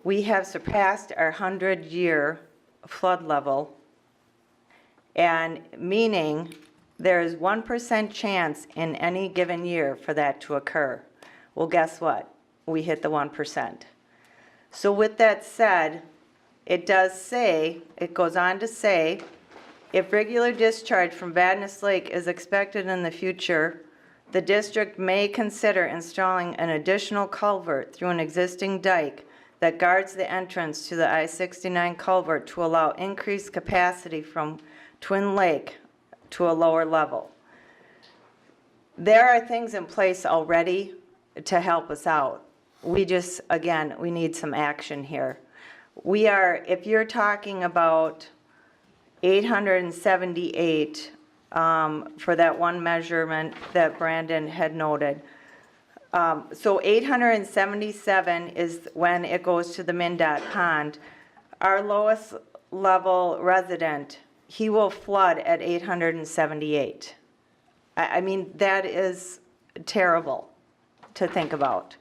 We have surpassed our 100-year flood level, and meaning there is 1% chance in any given year for that to occur. Well, guess what? We hit the 1%. So with that said, it does say, it goes on to say, if regular discharge from Vadnais Lake is expected in the future, the district may consider installing an additional culvert through an existing dike that guards the entrance to the I-69 culvert to allow increased capacity from Twin Lake to a lower level. There are things in place already to help us out. We just, again, we need some action here. We are, if you're talking about 878 for that one measurement that Brandon had noted. So 877 is when it goes to the MnDOT pond. Our lowest level resident, he will flood at 878. I mean, that is terrible to think about.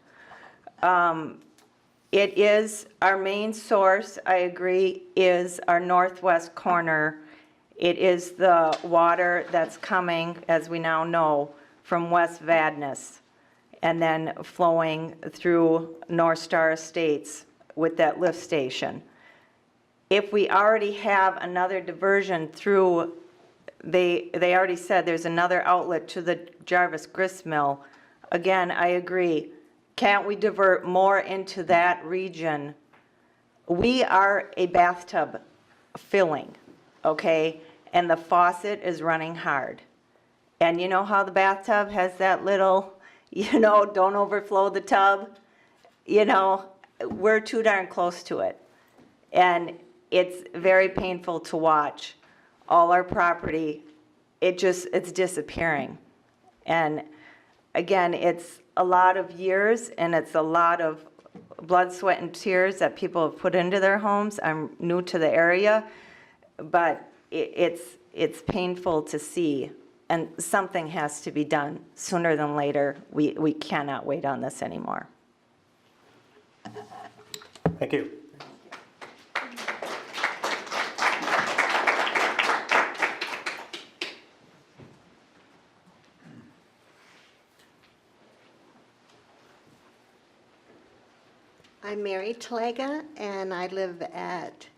It is, our main source, I agree, is our northwest corner. It is the water that's coming, as we now know, from West Vadnais and then flowing through North Star Estates with that lift station. If we already have another diversion through, they already said there's another outlet to the Jarvis grist mill. Again, I agree. Can't we divert more into that region? We are a bathtub filling, okay? And the faucet is running hard. And you know how the bathtub has that little, don't overflow the tub? We're too darn close to it. And it's very painful to watch all our property, it's disappearing. And again, it's a lot of years and it's a lot of blood, sweat, and tears that people have put into their homes. I'm new to the area, but it's painful to see, and something has to be done sooner than later. We cannot wait on this anymore. Thank you. I'm Mary Tlaga, and I live at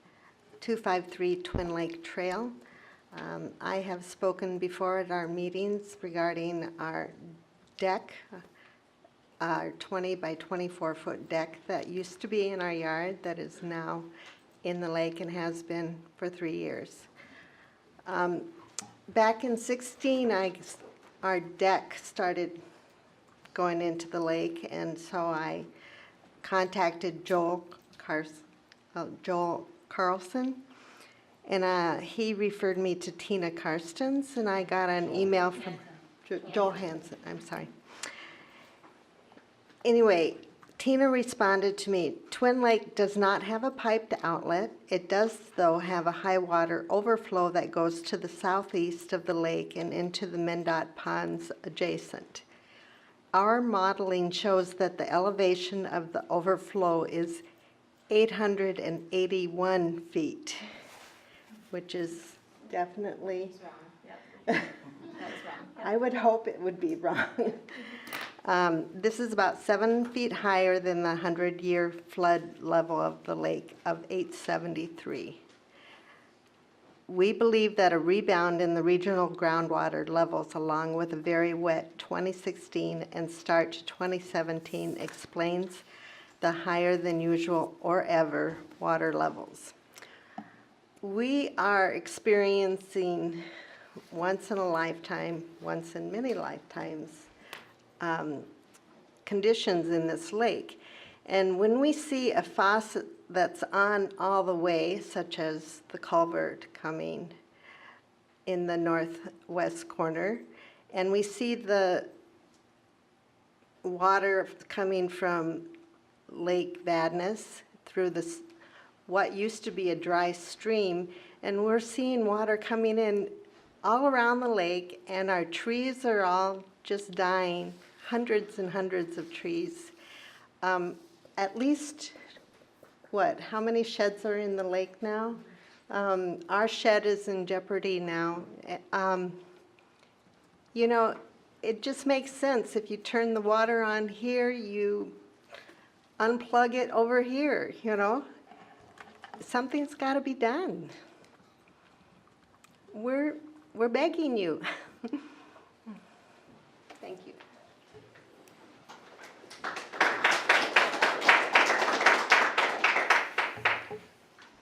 253 Twin Lake Trail. I have spoken before at our meetings regarding our deck, our 20 by 24 foot deck that used to be in our yard that is now in the lake and has been for 3 years. Back in 16, our deck started going into the lake, and so I contacted Joel Carlson, and he referred me to Tina Karstens, and I got an email from Joel Hansen, I'm sorry. Anyway, Tina responded to me, Twin Lake does not have a piped outlet. It does, though, have a high water overflow that goes to the southeast of the lake and into the MnDOT ponds adjacent. Our modeling shows that the elevation of the overflow is 881 feet, which is definitely... That's wrong. I would hope it would be wrong. This is about 7 feet higher than the 100-year flood level of the lake of 873. We believe that a rebound in the regional groundwater levels along with a very wet 2016 and start to 2017 explains the higher than usual or ever water levels. We are experiencing once in a lifetime, once in many lifetimes, conditions in this lake. And when we see a faucet that's on all the way, such as the culvert coming in the northwest corner, and we see the water coming from Lake Vadnais through this, what used to be a dry stream, and we're seeing water coming in all around the lake, and our trees are all just dying, hundreds and hundreds of trees. At least, how many sheds are in the lake now? Our shed is in jeopardy now. You know, it just makes sense. If you turn the water on here, you unplug it over here, you know? Something's got to be done. We're begging you. Thank you.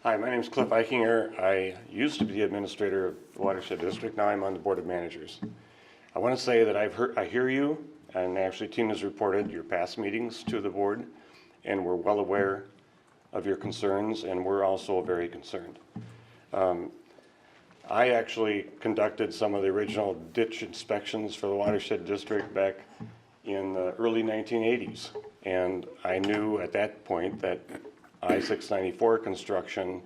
Hi, my name is Cliff Eichinger. I used to be the administrator of the Watershed District. Now I'm on the Board of Managers. I want to say that I hear you, and actually Tina's reported your past meetings to the board, and we're well aware of your concerns, and we're also very concerned. I actually conducted some of the original ditch inspections for the Watershed District back in the early 1980s, and I knew at that point that I-694 construction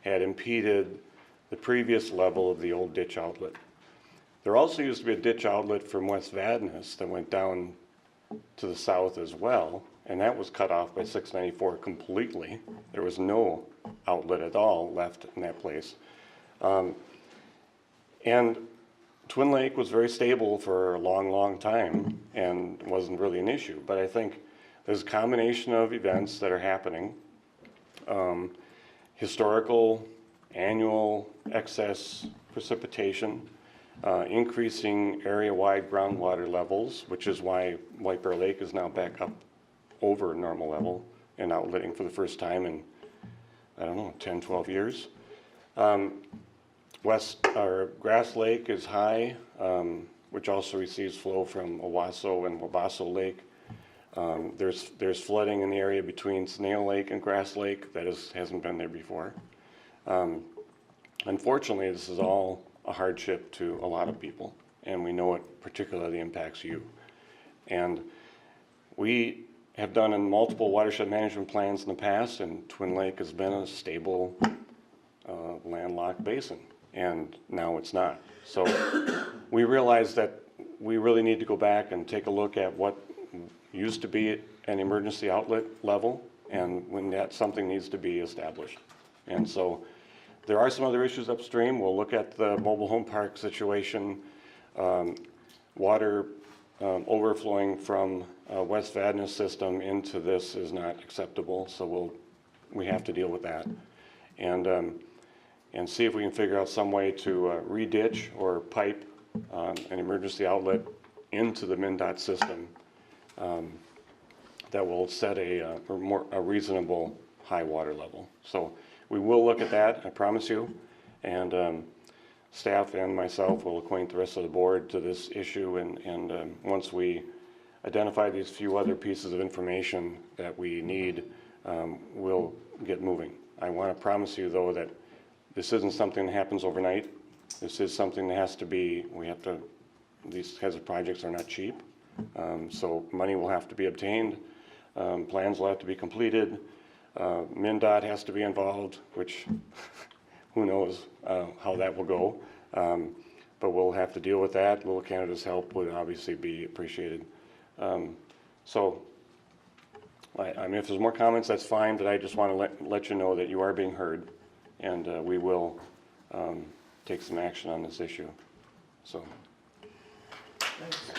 had impeded the previous level of the old ditch outlet. There also used to be a ditch outlet from West Vadnais that went down to the south as well, and that was cut off by 694 completely. There was no outlet at all left in that place. And Twin Lake was very stable for a long, long time and wasn't really an issue. But I think there's a combination of events that are happening. Historical, annual excess precipitation, increasing area-wide groundwater levels, which is why White Bear Lake is now back up over normal level and outletting for the first time in, I don't know, 10, 12 years. Grass Lake is high, which also receives flow from Owasso and Wabasso Lake. There's flooding in the area between Snail Lake and Grass Lake that hasn't been there before. Unfortunately, this is all a hardship to a lot of people, and we know it particularly impacts you. And we have done in multiple watershed management plans in the past, and Twin Lake has been a stable landlocked basin, and now it's not. So we realize that we really need to go back and take a look at what used to be an emergency outlet level, and when that something needs to be established. And so there are some other issues upstream. We'll look at the mobile home park situation, water overflowing from West Vadnais system into this is not acceptable, so we have to deal with that. And see if we can figure out some way to re-ditch or pipe an emergency outlet into the MnDOT system that will set a reasonable high water level. So we will look at that, I promise you, and staff and myself will acquaint the rest of the board to this issue, and once we identify these few other pieces of information that we need, we'll get moving. I want to promise you, though, that this isn't something that happens overnight. This is something that has to be, these kinds of projects are not cheap. So money will have to be obtained, plans will have to be completed, MnDOT has to be involved, which who knows how that will go. But we'll have to deal with that. Little Canada's help would obviously be appreciated. So I mean, if there's more comments, that's fine, but I just want to let you know that you are being heard, and we will take some action on this issue. So.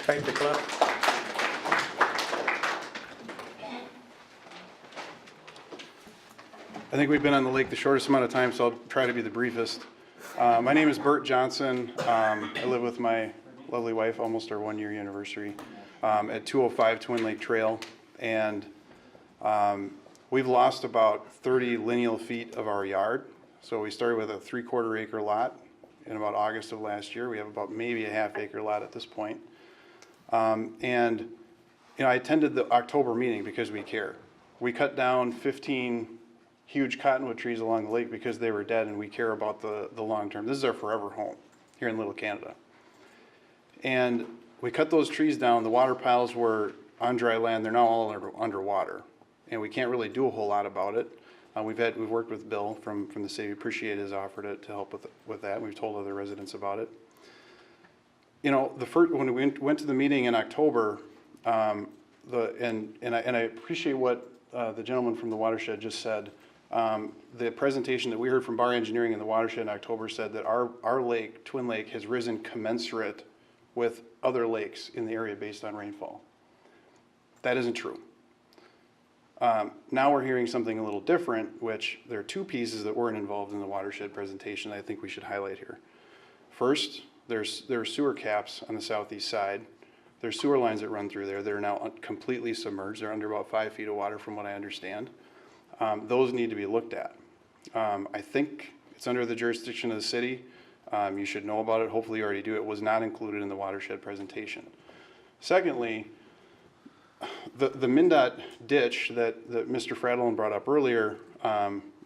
Thank you, Cliff. I think we've been on the lake the shortest amount of time, so I'll try to be the briefest. My name is Bert Johnson. I live with my lovely wife, almost our 1-year anniversary, at 205 Twin Lake Trail. And we've lost about 30 lineal feet of our yard. So we started with a 3/4 acre lot in about August of last year. We have about maybe a 1/2 acre lot at this point. And you know, I attended the October meeting because we care. We cut down 15 huge cottonwood trees along the lake because they were dead, and we care about the long term. This is our forever home here in Little Canada. And we cut those trees down. The water piles were on dry land. They're now all underwater, and we can't really do a whole lot about it. We've worked with Bill from the city. We appreciate his offer to help with that. We've told other residents about it. You know, when we went to the meeting in October, and I appreciate what the gentleman from the Watershed just said. The presentation that we heard from Bar Engineering in the Watershed in October said that our lake, Twin Lake, has risen commensurate with other lakes in the area based on rainfall. That isn't true. Now we're hearing something a little different, which there are two pieces that weren't involved in the Watershed presentation that I think we should highlight here. First, there are sewer caps on the southeast side. There's sewer lines that run through there that are now completely submerged. They're under about 5 feet of water from what I understand. Those need to be looked at. I think it's under the jurisdiction of the city. You should know about it. Hopefully you already do. It was not included in the Watershed presentation. Secondly, the MnDOT ditch that Mr. Fradlin brought up earlier,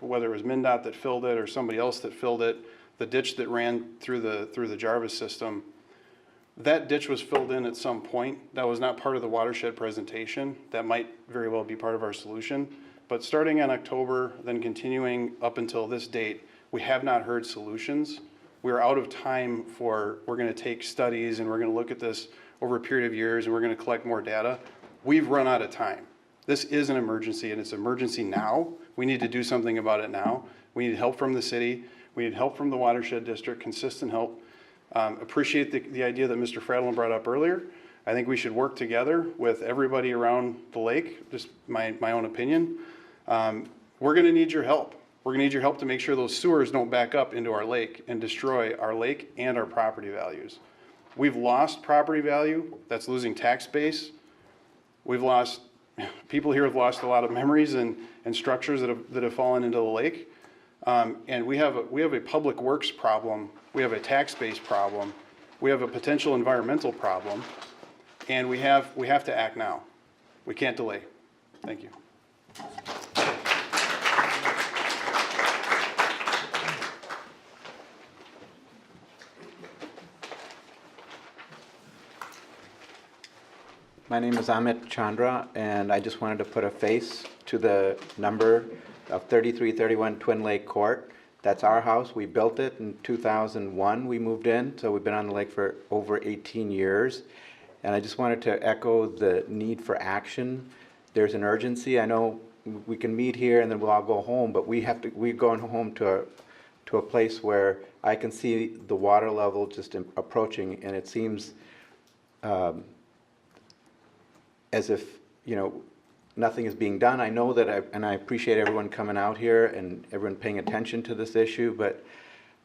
whether it was MnDOT that filled it or somebody else that filled it, the ditch that ran through the Jarvis system, that ditch was filled in at some point. That was not part of the Watershed presentation. That might very well be part of our solution. But starting in October, then continuing up until this date, we have not heard solutions. We're out of time we're going to take studies and we're going to look at this over a period of years and we're going to collect more data. We've run out of time. This is an emergency, and it's an emergency now. We need to do something about it now. We need help from the city. We need help from the Watershed District, consistent help. Appreciate the idea that Mr. Fradlin brought up earlier. I think we should work together with everybody around the lake, just my own opinion. We're going to need your help. We're going to need your help to make sure those sewers don't back up into our lake and destroy our lake and our property values. We've lost property value. That's losing tax base. People here have lost a lot of memories and structures that have fallen into the lake. And we have a public works problem. We have a tax base problem. We have a potential environmental problem. And we have to act now. We can't delay. Thank you. My name is Amit Chandra, and I just wanted to put a face to the number of 3331 Twin Lake Court. That's our house. We built it in 2001. We moved in, so we've been on the lake for over 18 years. And I just wanted to echo the need for action. There's an urgency. I know we can meet here and then we'll all go home, but we're going home to a place where I can see the water level just approaching, and it seems as if, nothing is being done. I know that, and I appreciate everyone coming out here and everyone paying attention to this issue, but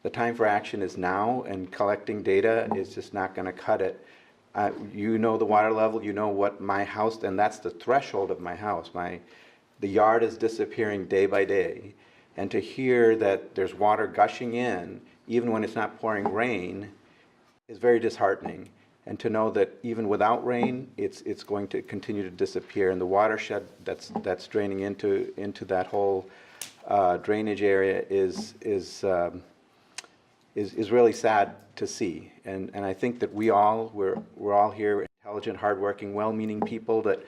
the time for action is now, and collecting data is just not going to cut it. You know the water level, you know what my house, and that's the threshold of my house. The yard is disappearing day by day. And to hear that there's water gushing in, even when it's not pouring rain, is very disheartening. And to know that even without rain, it's going to continue to disappear. And the watershed that's draining into that whole drainage area is really sad to see. And I think that we're all here, intelligent, hardworking, well-meaning people, that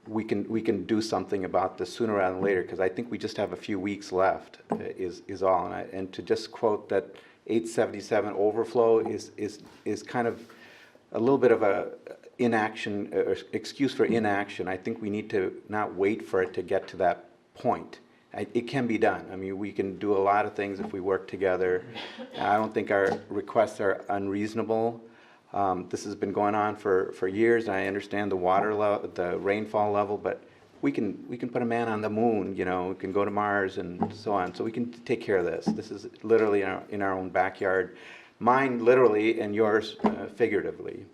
we can do something about this sooner rather than later, because I think we just have a few weeks left, is all. And to just quote that 877 overflow is kind of a little bit of a inaction, or excuse for inaction. I think we need to not wait for it to get to that point. It can be done. I mean, we can do a lot of things if we work together. I don't think our requests are unreasonable. This has been going on for years. I understand the rainfall level, but we can put a man on the moon. We can go to Mars and so on. So we can take care of this. This is literally in our own backyard. Mine literally, and yours figuratively.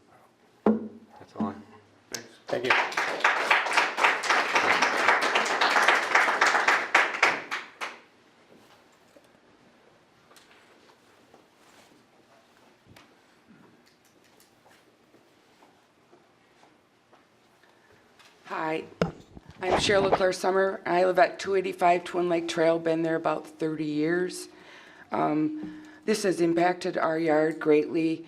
That's all. Thank you. Hi, I'm Cheryl LeClaire Summer. I live at 285 Twin Lake Trail, been there about 30 years. This has impacted our yard greatly.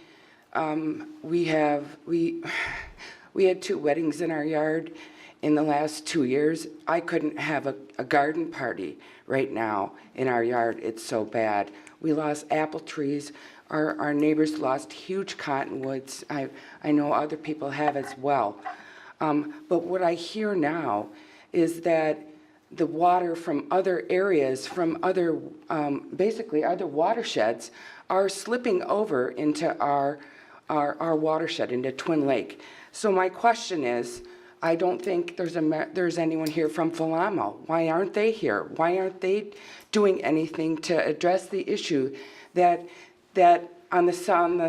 We had 2 weddings in our yard in the last 2 years. I couldn't have a garden party right now in our yard. It's so bad. We lost apple trees. Our neighbors lost huge cottonwoods. I know other people have as well. But what I hear now is that the water from other areas, from other, basically other watersheds, are slipping over into our watershed, into Twin Lake. So my question is, I don't think there's anyone here from Falamo. Why aren't they here? Why aren't they doing anything to address the issue that on the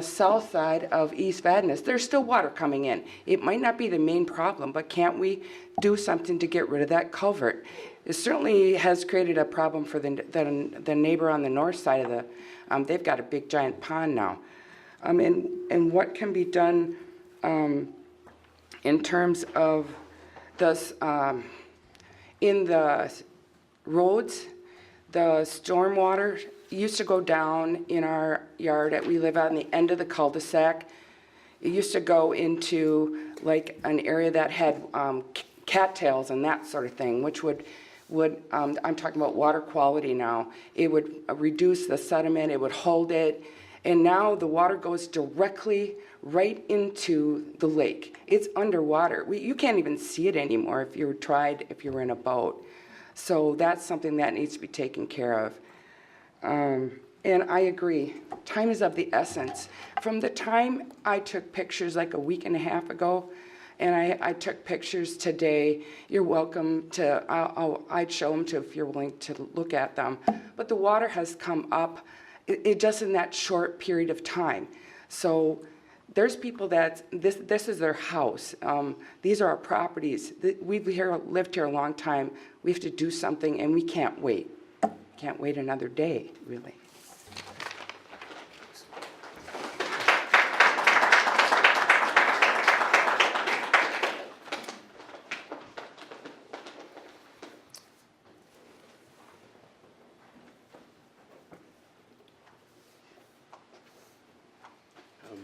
south side of East Vadnais, there's still water coming in. It might not be the main problem, but can't we do something to get rid of that culvert? It certainly has created a problem for the neighbor on the north side of they've got a big giant pond now. And what can be done in terms of this, in the roads, the stormwater used to go down in our yard. We live on the end of the cul-de-sac. It used to go into like an area that had cattails and that sort of thing, which would I'm talking about water quality now. It would reduce the sediment, it would hold it, and now the water goes directly right into the lake. It's underwater. You can't even see it anymore if you were in a boat. So that's something that needs to be taken care of. And I agree, time is of the essence. From the time I took pictures like a week and a half ago, and I took pictures today, you're welcome to, I'd show them to if you're willing to look at them. But the water has come up, it just in that short period of time. So there's people that, this is their house. These are our properties. We've lived here a long time. We have to do something, and we can't wait. Can't wait another day, really.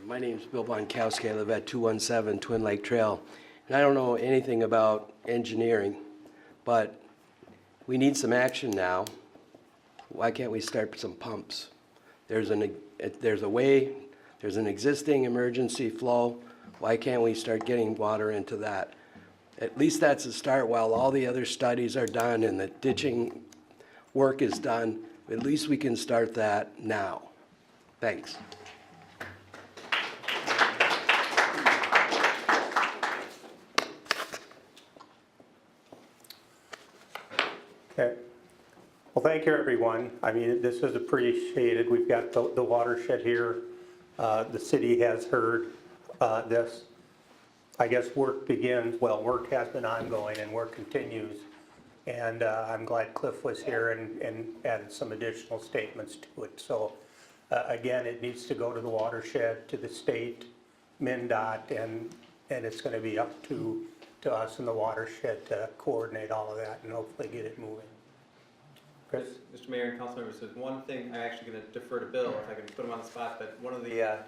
My name is Bill Bonkowski. I live at 217 Twin Lake Trail. And I don't know anything about engineering, but we need some action now. Why can't we start some pumps? There's an existing emergency flow. Why can't we start getting water into that? At least that's a start while all the other studies are done and the ditching work is done. At least we can start that now. Thanks. Okay. Well, thank you, everyone. I mean, this is appreciated. We've got the watershed here. The city has heard this. I guess work begins, well, work has been ongoing and work continues. And I'm glad Cliff was here and added some additional statements to it. So again, it needs to go to the watershed, to the state, MnDOT, and it's going to be up to us in the watershed to coordinate all of that and hopefully get it moving. Chris? Mr. Mayor and council members, there's one thing I'm actually going to defer to Bill, if I can put him on the spot, but one of the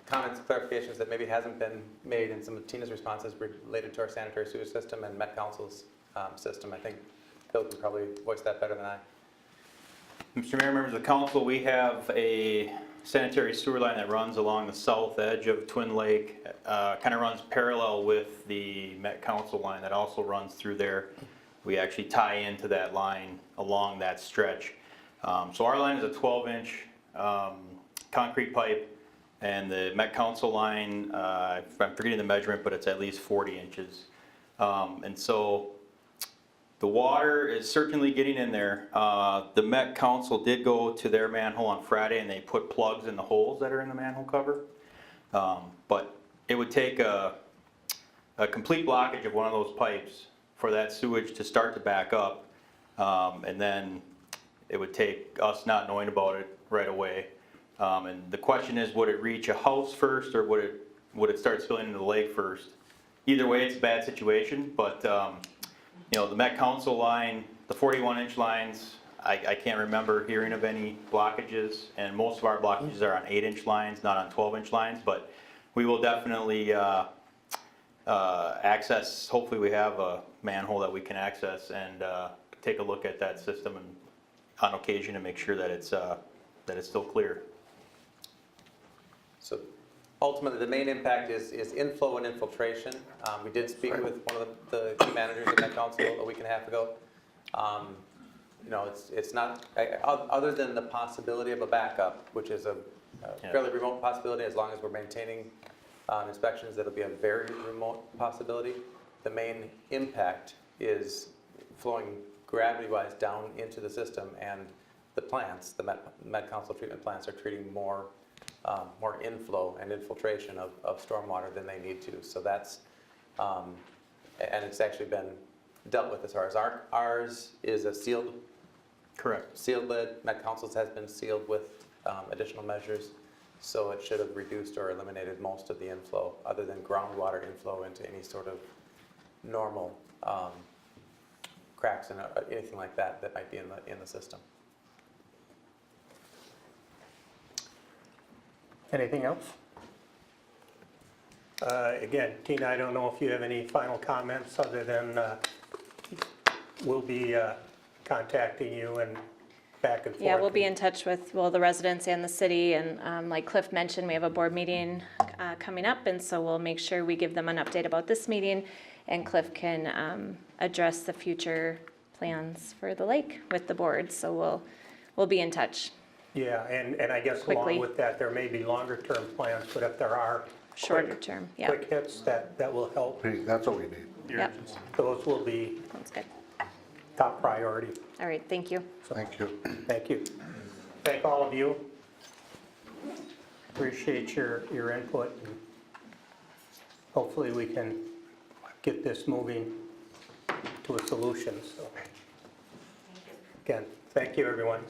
comments, clarifications that maybe hasn't been made in some of Tina's responses related to our sanitary sewer system and Met Council's system. I think Bill can probably voice that better than I. Mr. Mayor, members of the council, we have a sanitary sewer line that runs along the south edge of Twin Lake, kind of runs parallel with the Met Council line that also runs through there. We actually tie into that line along that stretch. So our line is a 12-inch concrete pipe, and the Met Council line, I'm forgetting the measurement, but it's at least 40 inches. And so the water is certainly getting in there. The Met Council did go to their manhole on Friday and they put plugs in the holes that are in the manhole cover. But it would take a complete blockage of one of those pipes for that sewage to start to back up. And then it would take us not knowing about it right away. And the question is, would it reach a house first or would it start spilling into the lake first? Either way, it's a bad situation, but you know, the Met Council line, the 41-inch lines, I can't remember hearing of any blockages, and most of our blockages are on 8-inch lines, not on 12-inch lines, but we will definitely access, hopefully we have a manhole that we can access and take a look at that system and on occasion to make sure that it's still clear. So ultimately, the main impact is inflow and infiltration. We did speak with one of the key managers at Met Council a week and a half ago. You know, it's not, other than the possibility of a backup, which is a fairly remote possibility, as long as we're maintaining inspections, that'll be a very remote possibility. The main impact is flowing gravity-wise down into the system, and the plants, the Met Council treatment plants, are treating more inflow and infiltration of stormwater than they need to. So that's, and it's actually been dealt with as far as ours is a sealed, correct, sealed lid. Met Council's has been sealed with additional measures, so it should have reduced or eliminated most of the inflow, other than groundwater inflow into any sort of normal cracks and anything like that that might be in the system. Anything else? Again, Tina, I don't know if you have any final comments other than we'll be contacting you and back and forth. Yeah, we'll be in touch with, well, the residents and the city, and like Cliff mentioned, we have a board meeting coming up, and so we'll make sure we give them an update about this meeting, and Cliff can address the future plans for the lake with the board, so we'll be in touch. Yeah, and I guess Quickly. along with that, there may be longer term plans, but if there are Shorter term, yeah. quick hits, that will help. Hey, that's what we need. Yep, Those will be sounds good. top priority. All right, thank you. Thank you. Thank you. Thank all of you. Appreciate your input. And hopefully we can get this moving to a solution. So, again, thank you, everyone.